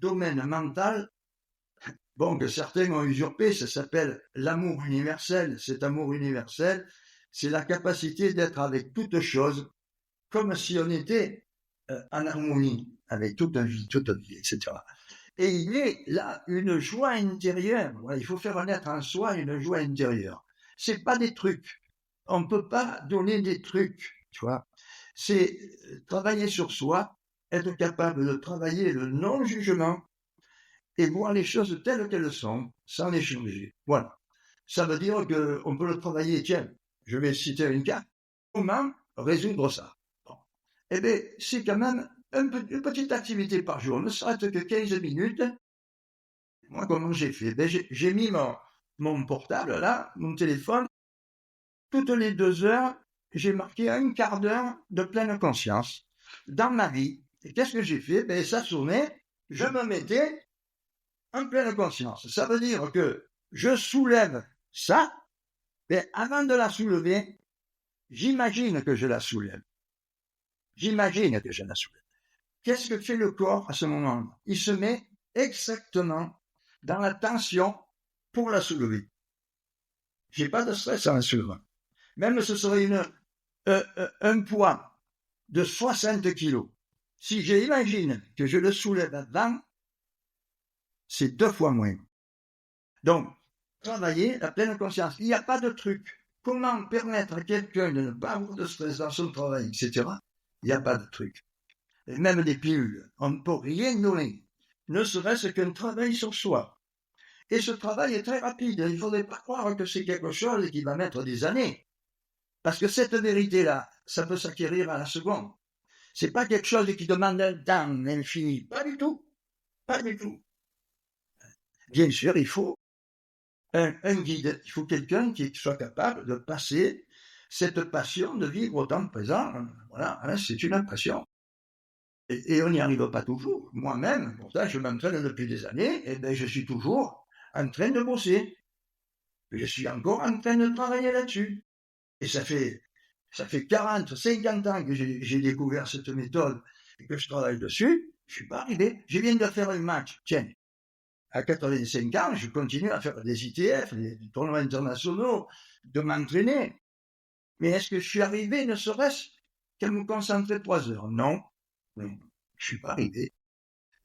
domaine mental, bon, que certains ont usurpé, ça s'appelle l'amour universel. Cet amour universel, c'est la capacité d'être avec toute chose, comme si on était en harmonie avec toute vie, etc. Et il est là une joie intérieure. Voilà, il faut faire naître en soi une joie intérieure. C'est pas des trucs. On ne peut pas donner des trucs, tu vois. C'est travailler sur soi, être capable de travailler le non-jugement et voir les choses telles qu'elles sont, sans les changer. Voilà. Ça veut dire qu'on peut le travailler. Tiens, je vais citer une carte. Comment résoudre ça? Bon. Eh bien, c'est quand même une petite activité par jour, ne serait-ce que 15 minutes. Moi, comment j'ai fait? J'ai mis mon portable là, mon téléphone. Toutes les 2 heures, j'ai marqué un quart d'heure de pleine conscience dans ma vie. Et qu'est-ce que j'ai fait? Ça sonnait, je me mettais en pleine conscience. Ça veut dire que je soulève ça, mais avant de la soulever, j'imagine que je la soulève. J'imagine que je la soulève. Qu'est-ce que fait le corps à ce moment-là? Il se met exactement dans la tension pour la soulever. J'ai pas de stress en la soulevant. Même ce serait un poids de 60 kilos, si j'imagine que je le soulève là-dedans, c'est 2 fois moins. Donc, travailler la pleine conscience. Il n'y a pas de truc. Comment permettre à quelqu'un de ne pas avoir de stress dans son travail, etc. Il n'y a pas de truc. Et même des pilules, on ne peut rien donner, ne serait-ce qu'un travail sur soi. Et ce travail est très rapide. Il ne faudrait pas croire que c'est quelque chose qui va mettre des années. Parce que cette vérité-là, ça peut s'acquérir à la seconde. C'est pas quelque chose qui demande un temps infini. Pas du tout. Pas du tout. Bien sûr, il faut un guide. Il faut quelqu'un qui soit capable de passer cette passion de vivre au temps présent. Voilà, hein, c'est une passion. Et on n'y arrive pas toujours. Moi-même, pourtant, je m'entraîne depuis des années, et ben, je suis toujours en train de bosser. Je suis encore en train de travailler là-dessus. Et ça fait 40, 50 ans que j'ai découvert cette méthode et que je travaille dessus. Je suis pas arrivé. Je viens de faire un match. Tiens, à 85 ans, je continue à faire des ITF, des tournois internationaux, de m'entraîner. Mais est-ce que je suis arrivé, ne serait-ce qu'à me concentrer 3 heures? Non. Non, je suis pas arrivé.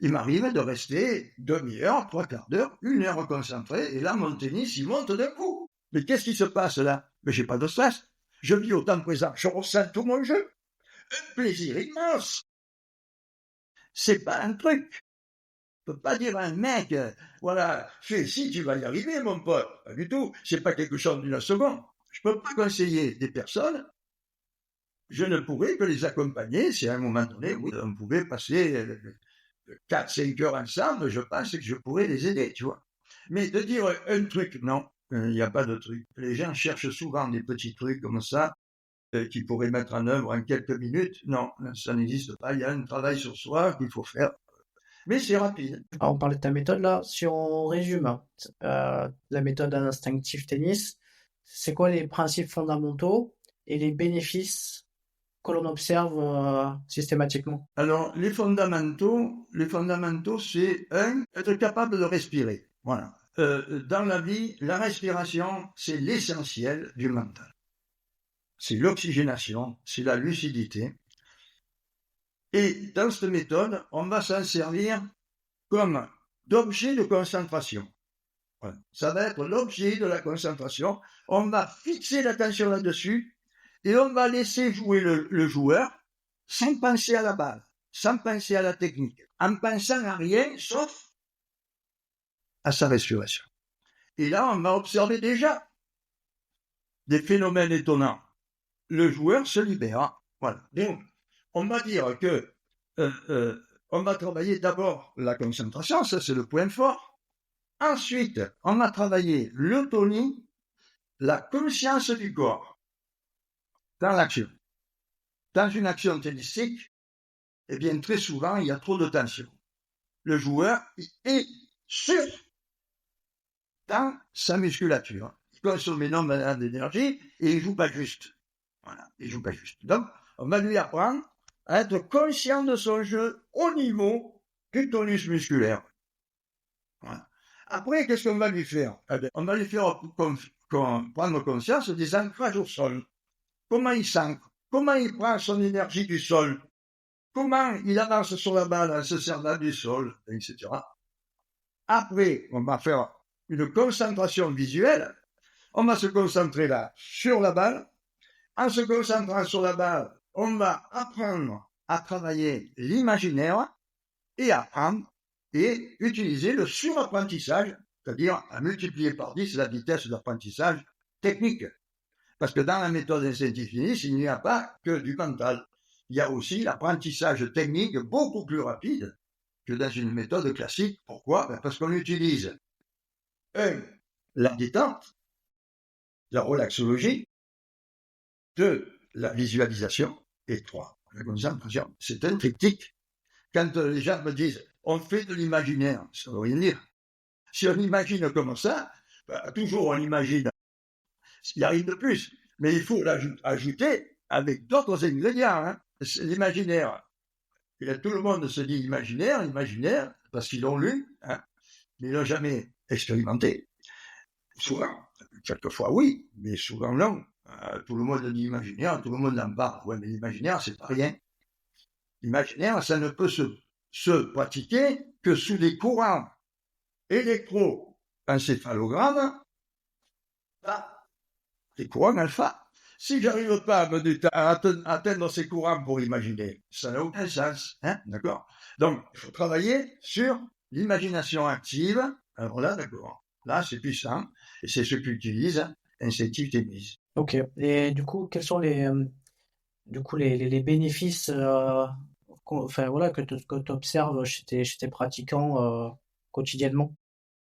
Il m'arrive de rester demi-heure, 3/4 d'heure, 1 heure concentré, et là, mon tennis, il monte d'un coup. Mais qu'est-ce qui se passe là? Mais j'ai pas de stress. Je vis au temps présent, je ressens tout mon jeu. Un plaisir immense. C'est pas un truc. Je peux pas dire à un mec, voilà, fais si tu vas y arriver, mon pote. Pas du tout. C'est pas quelque chose d'une seconde. Je peux pas conseiller des personnes. Je ne pourrais que les accompagner si à un moment donné, oui, on pouvait passer 4-5 heures ensemble, je pense que je pourrais les aider, tu vois. Mais de dire un truc, non, il n'y a pas de truc. Les gens cherchent souvent des petits trucs comme ça, qu'ils pourraient mettre en œuvre en quelques minutes. Non, ça n'existe pas. Il y a un travail sur soi qu'il faut faire. Mais c'est rapide. Alors, on parlait de ta méthode là. Si on résume la méthode instinctive tennis, c'est quoi les principes fondamentaux et les bénéfices que l'on observe systématiquement? Alors, les fondamentaux, c'est être capable de respirer. Voilà. Dans la vie, la respiration, c'est l'essentiel du mental. C'est l'oxygénation, c'est la lucidité. Et dans cette méthode, on va s'en servir comme d'objet de concentration. Voilà. Ça va être l'objet de la concentration. On va fixer l'attention là-dessus et on va laisser jouer le joueur sans penser à la balle, sans penser à la technique, en pensant à rien sauf à sa respiration. Et là, on va observer déjà des phénomènes étonnants. Le joueur se libère. Voilà. Donc, on va dire que on va travailler d'abord la concentration, ça c'est le point fort. Ensuite, on va travailler l'autonomie, la conscience du corps dans l'action. Dans une action tennistique, eh bien, très souvent, il y a trop de tension. Le joueur est sûr dans sa musculature. Il consomme énormément d'énergie et il joue pas juste. Voilà, il joue pas juste. Donc, on va lui apprendre à être conscient de son jeu au niveau du tonus musculaire. Voilà. Après, qu'est-ce qu'on va lui faire? Eh bien, on va lui faire prendre conscience des ancrages au sol. Comment il s'ancre? Comment il prend son énergie du sol? Comment il avance sur la balle en se servant du sol, etc. Après, on va faire une concentration visuelle. On va se concentrer là sur la balle. En se concentrant sur la balle, on va apprendre à travailler l'imaginaire et apprendre et utiliser le surapprentissage, c'est-à-dire à multiplier par 10 la vitesse d'apprentissage technique. Parce que dans la méthode instinctive tennis, il n'y a pas que du mental. Il y a aussi l'apprentissage technique beaucoup plus rapide que dans une méthode classique. Pourquoi? Parce qu'on utilise 1. La détente, la relaxologie, 2. La visualisation, et 3. La concentration. C'est un triptyque. Quand les gens me disent on fait de l'imaginaire, ça ne veut rien dire. Si on imagine comme ça, toujours on imagine ce qui arrive de plus. Mais il faut l'ajouter avec d'autres ingrédients. Hein. C'est l'imaginaire. Et là, tout le monde se dit imaginaire, parce qu'ils l'ont lu, hein, mais ils l'ont jamais expérimenté. Souvent, quelquefois oui, mais souvent non. tout le monde dit imaginaire, tout le monde en parle. Ouais, mais l'imaginaire, c'est pas rien. L'imaginaire, ça ne peut se pratiquer que sous des courants électroencéphalogrammes, des courants alpha. Si j'arrive pas à atteindre ces courants pour imaginer, ça n'a aucun sens, hein, d'accord? Donc, il faut travailler sur l'imagination active. Alors là, d'accord. Là, c'est puissant. Et c'est ce qu'utilise Incentive Tennis. Ok. Et du coup, quels sont les bénéfices que tu observes chez tes pratiquants quotidiennement?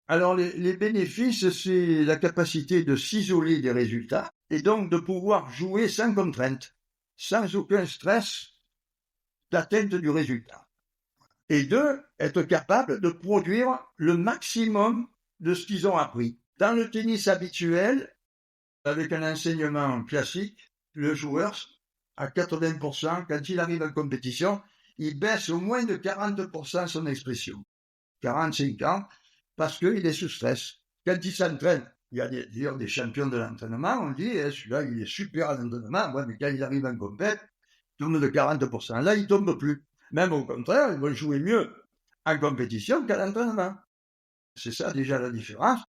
Alors, les bénéfices, c'est la capacité de s'isoler des résultats et donc de pouvoir jouer sans contrainte, sans aucun stress d'atteinte du résultat. Et deux, être capable de produire le maximum de ce qu'ils ont appris. Dans le tennis habituel, avec un enseignement classique, le joueur, à 80%, quand il arrive en compétition, il baisse au moins de 40% son expression. 45 ans, parce qu'il est sous stress. Quand il s'entraîne, il y a d'ailleurs des champions de l'entraînement, on dit, celui-là, il est super à l'entraînement, ouais, mais quand il arrive en compète, il tombe de 40%. Là, il ne tombe plus. Même au contraire, ils vont jouer mieux en compétition qu'à l'entraînement. C'est ça déjà la différence.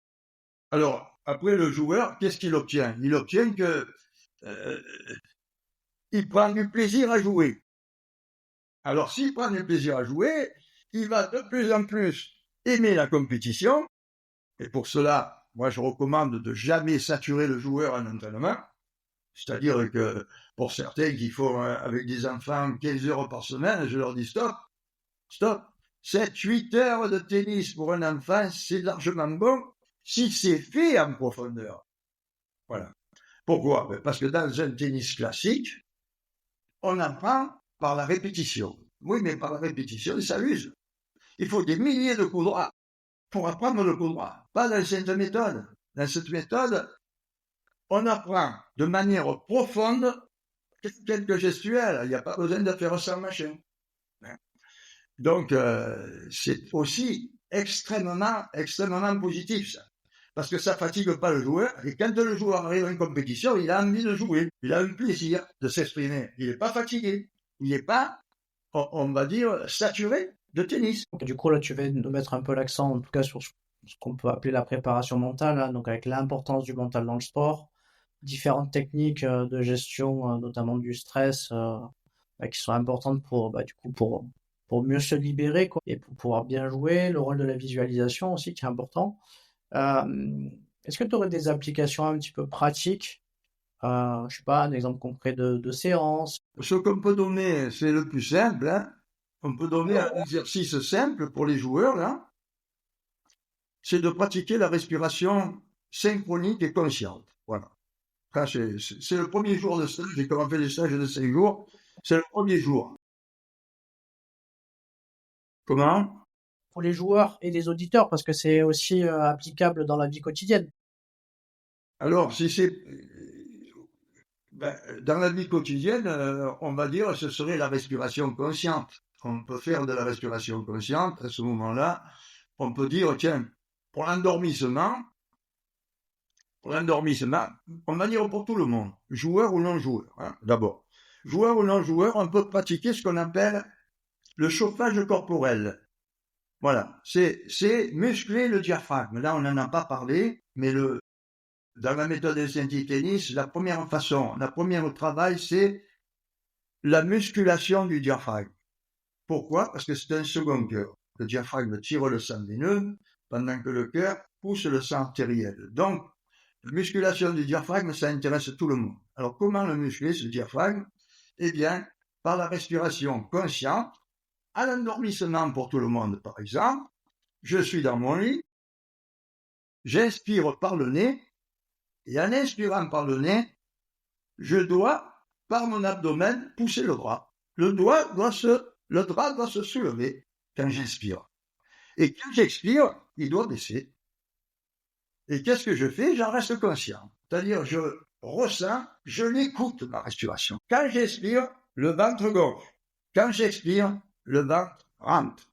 Alors, après le joueur, qu'est-ce qu'il obtient? Il obtient que il prend du plaisir à jouer. Alors, s'il prend du plaisir à jouer, il va de plus en plus aimer la compétition. Et pour cela, moi, je recommande de jamais saturer le joueur en entraînement. C'est-à-dire que pour certains qui font avec des enfants 15 heures par semaine, je leur dis stop. 7-8 heures de tennis pour un enfant, c'est largement bon si c'est fait en profondeur. Voilà. Pourquoi? Parce que dans un tennis classique, on apprend par la répétition. Oui, mais par la répétition, ça use. Il faut des milliers de coups droits pour apprendre le coup droit. Pas dans cette méthode. Dans cette méthode, on apprend de manière profonde quelques gestuels. Il n'y a pas besoin de faire ça machin. Donc, c'est aussi extrêmement positif, ça. Parce que ça fatigue pas le joueur. Et quand le joueur arrive en compétition, il a envie de jouer. Il a un plaisir de s'exprimer. Il n'est pas fatigué. Il n'est pas, on va dire, saturé de tennis. Donc, du coup, là, tu viens de mettre un peu l'accent, en tout cas, sur ce qu'on peut appeler la préparation mentale, hein, donc avec l'importance du mental dans le sport, différentes techniques de gestion, notamment du stress, qui sont importantes pour mieux se libérer, quoi, et pour pouvoir bien jouer, le rôle de la visualisation aussi qui est important. Est-ce que tu aurais des applications un petit peu pratiques, je sais pas, un exemple concret de séance? Ce qu'on peut donner, c'est le plus simple, hein. On peut donner un exercice simple pour les joueurs, là. C'est de pratiquer la respiration synchronique et consciente. Voilà. C'est le premier jour de stage. J'ai commencé les stages de 5 jours. C'est le premier jour. Comment? Pour les joueurs et les auditeurs, parce que c'est aussi applicable dans la vie quotidienne. Alors, si c'est dans la vie quotidienne, on va dire, ce serait la respiration consciente. On peut faire de la respiration consciente à ce moment-là. On peut dire, tiens, pour l'endormissement, on va dire pour tout le monde, joueur ou non joueur, hein, d'abord. Joueur ou non joueur, on peut pratiquer ce qu'on appelle le chauffage corporel. Voilà, c'est muscler le diaphragme. Là, on n'en a pas parlé, mais dans la méthode Incentive Tennis, le premier travail, c'est la musculation du diaphragme. Pourquoi? Parce que c'est un second cœur. Le diaphragme tire le sang veineux, pendant que le cœur pousse le sang artériel. Donc, la musculation du diaphragme, ça intéresse tout le monde. Alors, comment le muscler, ce diaphragme? Eh bien, par la respiration consciente, à l'endormissement pour tout le monde, par exemple. Je suis dans mon lit, j'inspire par le nez, et en inspirant par le nez, je dois, par mon abdomen, pousser le bras. Le bras doit se soulever quand j'inspire. Et quand j'expire, il doit baisser. Et qu'est-ce que je fais? J'en reste conscient. C'est-à-dire, je ressens, je l'écoute, ma respiration. Quand j'expire, le ventre gonfle. Quand j'expire, le ventre rentre.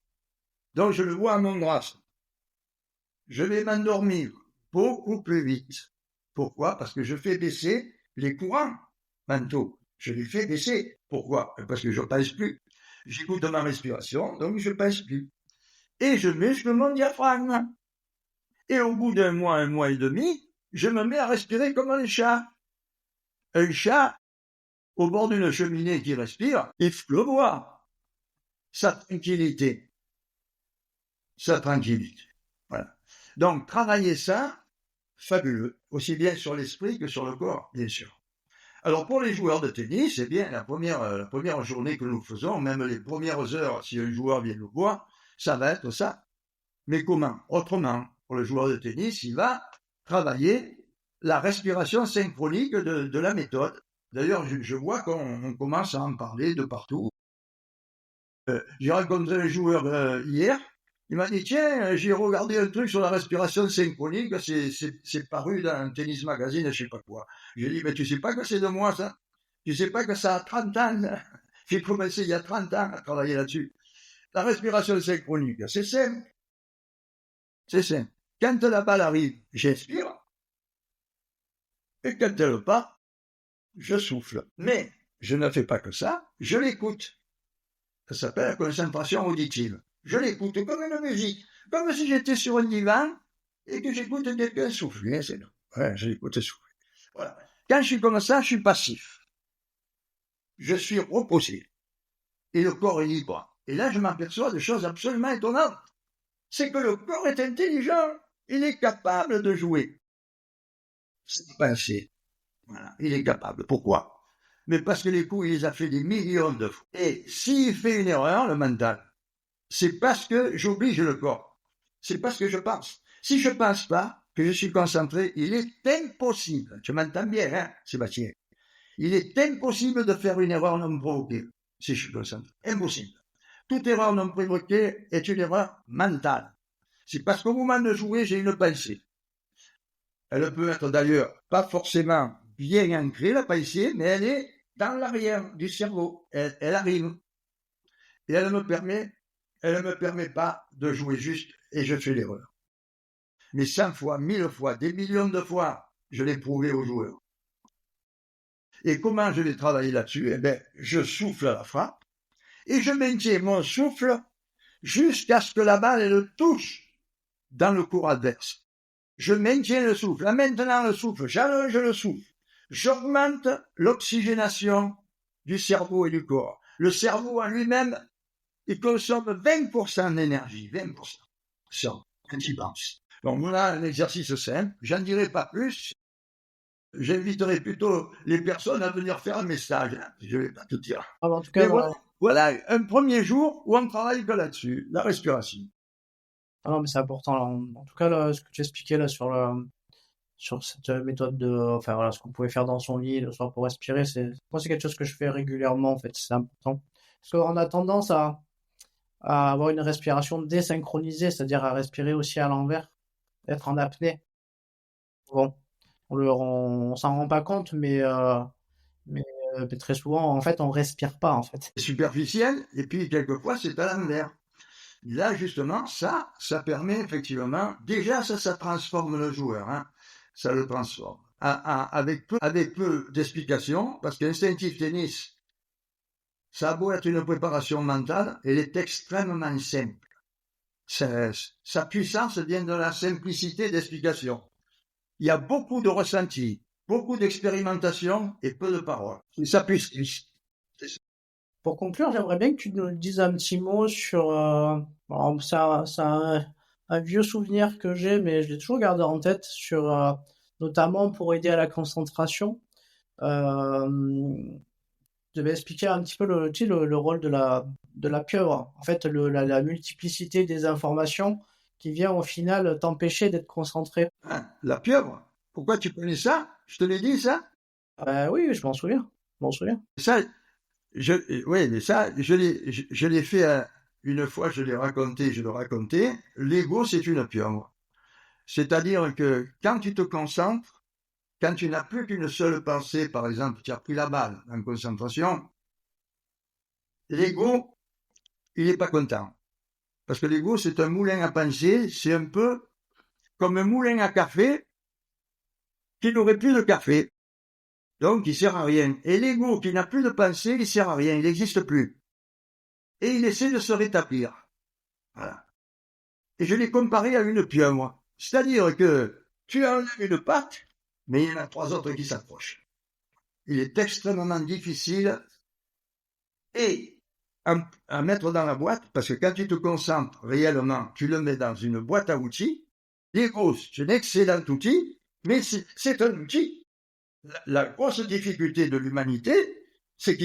Donc, je le vois à mon grâce. Je vais m'endormir beaucoup plus vite. Pourquoi? Parce que je fais baisser les courants mentaux. Je les fais baisser. Pourquoi? Parce que je pense plus. J'écoute ma respiration, donc je pense plus. Et je muscle mon diaphragme. Et au bout d'un mois et demi, je me mets à respirer comme un chat. Un chat, au bord d'une cheminée qui respire, il faut le voir. Sa tranquillité. Sa tranquillité. Voilà. Donc, travailler ça, fabuleux. Aussi bien sur l'esprit que sur le corps, bien sûr. Alors, pour les joueurs de tennis, eh bien, la première journée que nous faisons, même les premières heures, si un joueur vient nous voir, ça va être ça. Mais comment? Autrement. Pour le joueur de tennis, il va travailler la respiration synchronique de la méthode. D'ailleurs, je vois qu'on commence à en parler de partout. J'ai rencontré un joueur hier. Il m'a dit, tiens, j'ai regardé un truc sur la respiration synchronique, c'est paru dans un tennis magazine, je sais pas quoi. J'ai dit, mais tu sais pas que c'est de moi, ça? Tu sais pas que ça a 30 ans? J'ai commencé il y a 30 ans à travailler là-dessus. La respiration synchronique, c'est simple. C'est simple. Quand la balle arrive, j'inspire. Et quand elle part, je souffle. Mais je ne fais pas que ça, je l'écoute. Ça s'appelle la concentration auditive. Je l'écoute comme une musique, comme si j'étais sur un divan et que j'écoute quelqu'un souffler. C'est non. Ouais, je l'écoute souffler. Voilà. Quand je suis comme ça, je suis passif. Je suis reposé. Et le corps est libre. Et là, je m'aperçois de choses absolument étonnantes. C'est que le corps est intelligent. Il est capable de jouer. C'est pensé. Voilà. Il est capable. Pourquoi? Mais parce que les coups, il les a fait des millions de fois. Et s'il fait une erreur, le mental, c'est parce que j'oblige le corps. C'est parce que je pense. Si je pense pas, que je suis concentré, il est impossible. Tu m'entends bien, hein, Sébastien? Il est impossible de faire une erreur non provoquée, si je suis concentré. Impossible. Toute erreur non provoquée est une erreur mentale. C'est parce qu'au moment de jouer, j'ai une pensée. Elle peut être d'ailleurs pas forcément bien ancrée, la pensée, mais elle est dans l'arrière du cerveau. Elle arrive. Et elle me permet pas de jouer juste et je fais l'erreur. Mais 100 fois, 1000 fois, des millions de fois, je l'ai prouvé aux joueurs. Et comment je l'ai travaillé là-dessus? Eh bien, je souffle à la frappe et je maintiens mon souffle jusqu'à ce que la balle elle touche dans le court adverse. Je maintiens le souffle. Là, maintenant, le souffle, j'allonge le souffle. J'augmente l'oxygénation du cerveau et du corps. Le cerveau en lui-même, il consomme 20% d'énergie, 20%. Ça, quand il pense. Donc voilà un exercice simple, j'en dirai pas plus. J'inviterai plutôt les personnes à venir faire un message. Je vais pas tout dire. Ah, en tout cas, voilà un premier jour où on travaille que là-dessus, la respiration. ah non, mais c'est important. En tout cas, là, ce que tu expliquais là sur cette méthode enfin voilà, ce qu'on pouvait faire dans son lit le soir pour respirer, moi c'est quelque chose que je fais régulièrement en fait. C'est important parce qu'on a tendance à avoir une respiration désynchronisée, c'est-à-dire à respirer aussi à l'envers, être en apnée. Bon, on s'en rend pas compte, mais très souvent, en fait, on respire pas, en fait. C'est superficiel, et puis quelquefois, c'est à l'envers. Là, justement, ça permet effectivement, déjà, ça transforme le joueur, hein. Ça le transforme. Avec peu d'explications, parce qu'instinctif tennis, ça a beau être une préparation mentale, elle est extrêmement simple. Sa puissance vient de la simplicité d'explication. Il y a beaucoup de ressentis, beaucoup d'expérimentation et peu de paroles. C'est sa puissance. Pour conclure, j'aimerais bien que tu nous dises un petit mot sur... c'est un vieux souvenir que j'ai, mais je l'ai toujours gardé en tête, notamment pour aider à la concentration. Je vais expliquer un petit peu le rôle de la pieuvre. En fait, la multiplicité des informations qui vient au final t'empêcher d'être concentré. Hein, la pieuvre? Pourquoi tu connais ça? Je te l'ai dit, ça? Oui, je m'en souviens. Ça, oui, mais ça, je l'ai fait une fois, je le racontais. L'ego, c'est une pieuvre. C'est-à-dire que quand tu te concentres, quand tu n'as plus qu'une seule pensée, par exemple, tu as pris la balle en concentration, l'ego, il n'est pas content. Parce que l'ego, c'est un moulin à penser, c'est un peu comme un moulin à café qui n'aurait plus de café. Donc, il sert à rien. Et l'ego qui n'a plus de pensée, il sert à rien, il n'existe plus. Et il essaie de se rétablir. Voilà. Et je l'ai comparé à une pieuvre. C'est-à-dire que tu enlèves une patte, mais il y en a 3 autres qui s'approchent. Il est extrêmement difficile à mettre dans la boîte, parce que quand tu te concentres réellement, tu le mets dans une boîte à outils. L'ego, c'est un excellent outil, mais c'est un outil. La grosse difficulté de l'humanité, c'est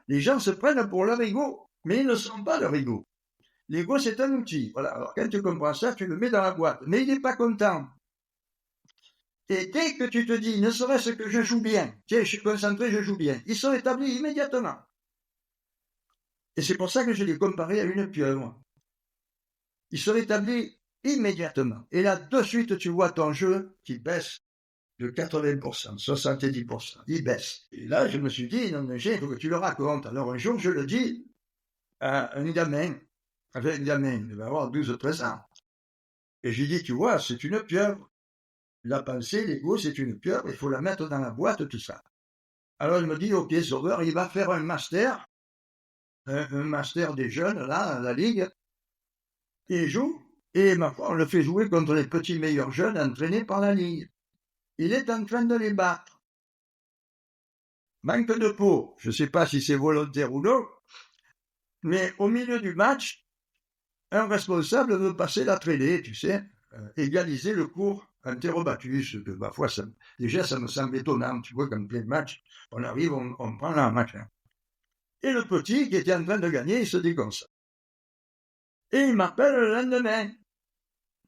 les gens se prennent pour leur ego, mais ils ne sont pas leur ego. L'ego, c'est un outil. Voilà. Alors, quand tu comprends ça, tu le mets dans la boîte. Mais il n'est pas content. Et dès que tu te dis, ne serait-ce que je joue bien, tiens, je suis concentré, je joue bien, il se rétablit immédiatement. Et c'est pour ça que je l'ai comparé à une pieuvre. Il se rétablit immédiatement. Et là, de suite, tu vois ton jeu qui baisse de 80%, 70%. Il baisse. Et là, je me suis dit, non, mais il faut que tu le racontes. Alors, un jour, je le dis à un gamin, il va avoir 12-13 ans. Et je lui dis, tu vois, c'est une pieuvre. La pensée, l'ego, c'est une pieuvre, il faut la mettre dans la boîte, tout ça. Alors, il me dit, ok, Sauveur, il va faire un master des jeunes, là, à la Ligue. Et il joue. Et ma foi, on le fait jouer contre les petits meilleurs jeunes entraînés par la Ligue. Il est en train de les battre. Manque de peau. Je ne sais pas si c'est volontaire ou non. Mais au milieu du match, un responsable veut passer la traînée, tu sais, égaliser le cours interrogatus, que ma foi, ça me semble étonnant, tu vois, comme plein de matchs, on arrive, on prend là un match. Hein. Et le petit, qui était en train de gagner, il se déconcentre. Et il m'appelle le lendemain.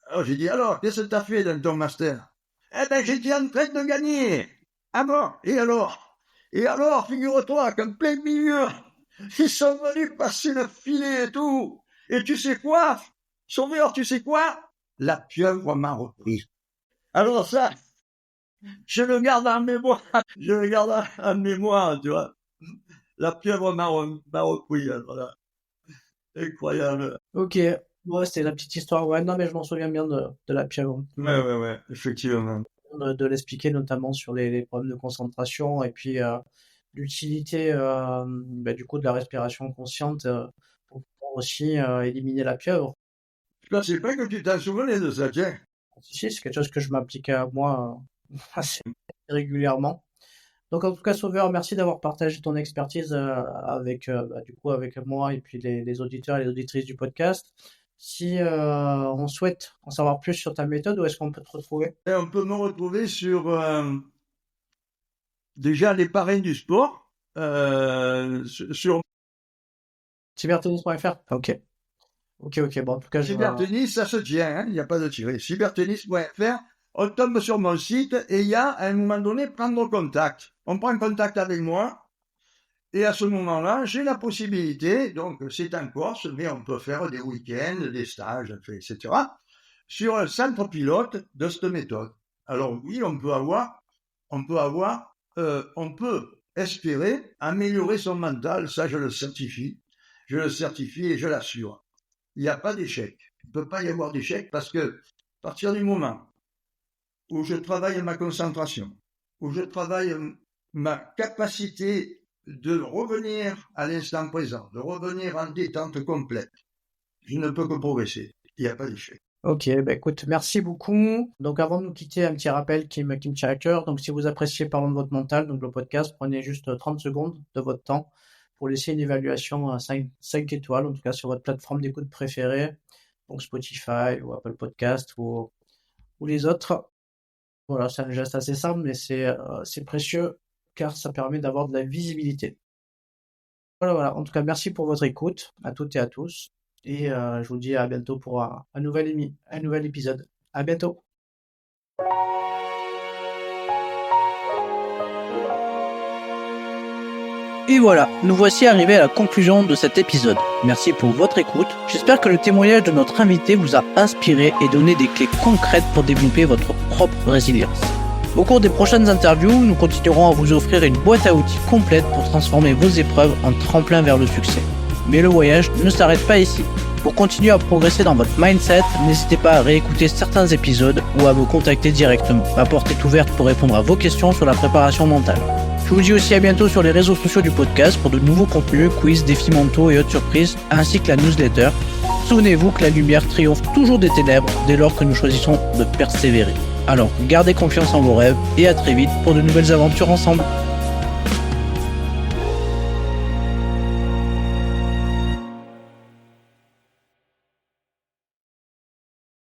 Alors j'ai dit, alors, qu'est-ce que tu as fait dans ton master? Eh ben, j'étais en train de gagner. Ah bon? Et alors, figure-toi qu'en plein milieu, ils sont venus passer le filet et tout. Et tu sais quoi? Sauveur, tu sais quoi? La pieuvre m'a repris. Alors ça, je le garde en mémoire. Tu vois. La pieuvre m'a repris, voilà. Incroyable. Ok, ouais, c'était la petite histoire. Ouais, non, mais je m'en souviens bien de la pieuvre. Ouais, effectivement. De l'expliquer, notamment sur les problèmes de concentration et puis l'utilité du coup de la respiration consciente pour pouvoir aussi éliminer la pieuvre. Je ne sais pas que tu t'en souvenais de ça, tiens. Si, c'est quelque chose que je m'applique à moi assez régulièrement. Donc en tout cas, Sauveur, merci d'avoir partagé ton expertise avec moi et puis les auditeurs et les auditrices du podcast. Si on souhaite en savoir plus sur ta méthode, où est-ce qu'on peut te retrouver? Et on peut me retrouver sur déjà les parrains du sport, sur cybertennis.fr. Ok. Bon, en tout cas, Cybertennis, ça se tient, hein, il n'y a pas de tirer. Cybertennis.fr, on tombe sur mon site et il y a, à un moment donné, prendre contact. On prend contact avec moi et à ce moment-là, j'ai la possibilité, donc c'est en Corse, mais on peut faire des week-ends, des stages, etc., sur le centre pilote de cette méthode. Alors oui, on peut espérer améliorer son mental, ça je le certifie et je l'assure. Il n'y a pas d'échec. Il ne peut pas y avoir d'échec parce que à partir du moment où je travaille ma concentration, où je travaille ma capacité de revenir à l'instant présent, de revenir en détente complète, je ne peux que progresser. Il n'y a pas d'échec. Ok, écoute, merci beaucoup. Donc avant de nous quitter, un petit rappel qui me tient à cœur. Donc si vous appréciez Parlons de votre mental, donc le podcast, prenez juste 30 secondes de votre temps pour laisser une évaluation à 5 étoiles, en tout cas sur votre plateforme d'écoute préférée, donc Spotify ou Apple Podcast ou les autres. Voilà, c'est un geste assez simple, mais c'est précieux car ça permet d'avoir de la visibilité. Voilà. En tout cas, merci pour votre écoute, à toutes et à tous. Et je vous dis à bientôt pour un nouvel épisode. À bientôt. Et voilà, nous voici arrivés à la conclusion de cet épisode. Merci pour votre écoute. J'espère que le témoignage de notre invité vous a inspiré et donné des clés concrètes pour développer votre propre résilience. Au cours des prochaines interviews, nous continuerons à vous offrir une boîte à outils complète pour transformer vos épreuves en tremplin vers le succès. Mais le voyage ne s'arrête pas ici. Pour continuer à progresser dans votre mindset, n'hésitez pas à réécouter certains épisodes ou à me contacter directement. Ma porte est ouverte pour répondre à vos questions sur la préparation mentale. Je vous dis aussi à bientôt sur les réseaux sociaux du podcast pour de nouveaux contenus, quiz, défis mentaux et autres surprises, ainsi que la newsletter. Souvenez-vous que la lumière triomphe toujours des ténèbres dès lors que nous choisissons de persévérer. Alors, gardez confiance en vos rêves et à très vite pour de nouvelles aventures ensemble.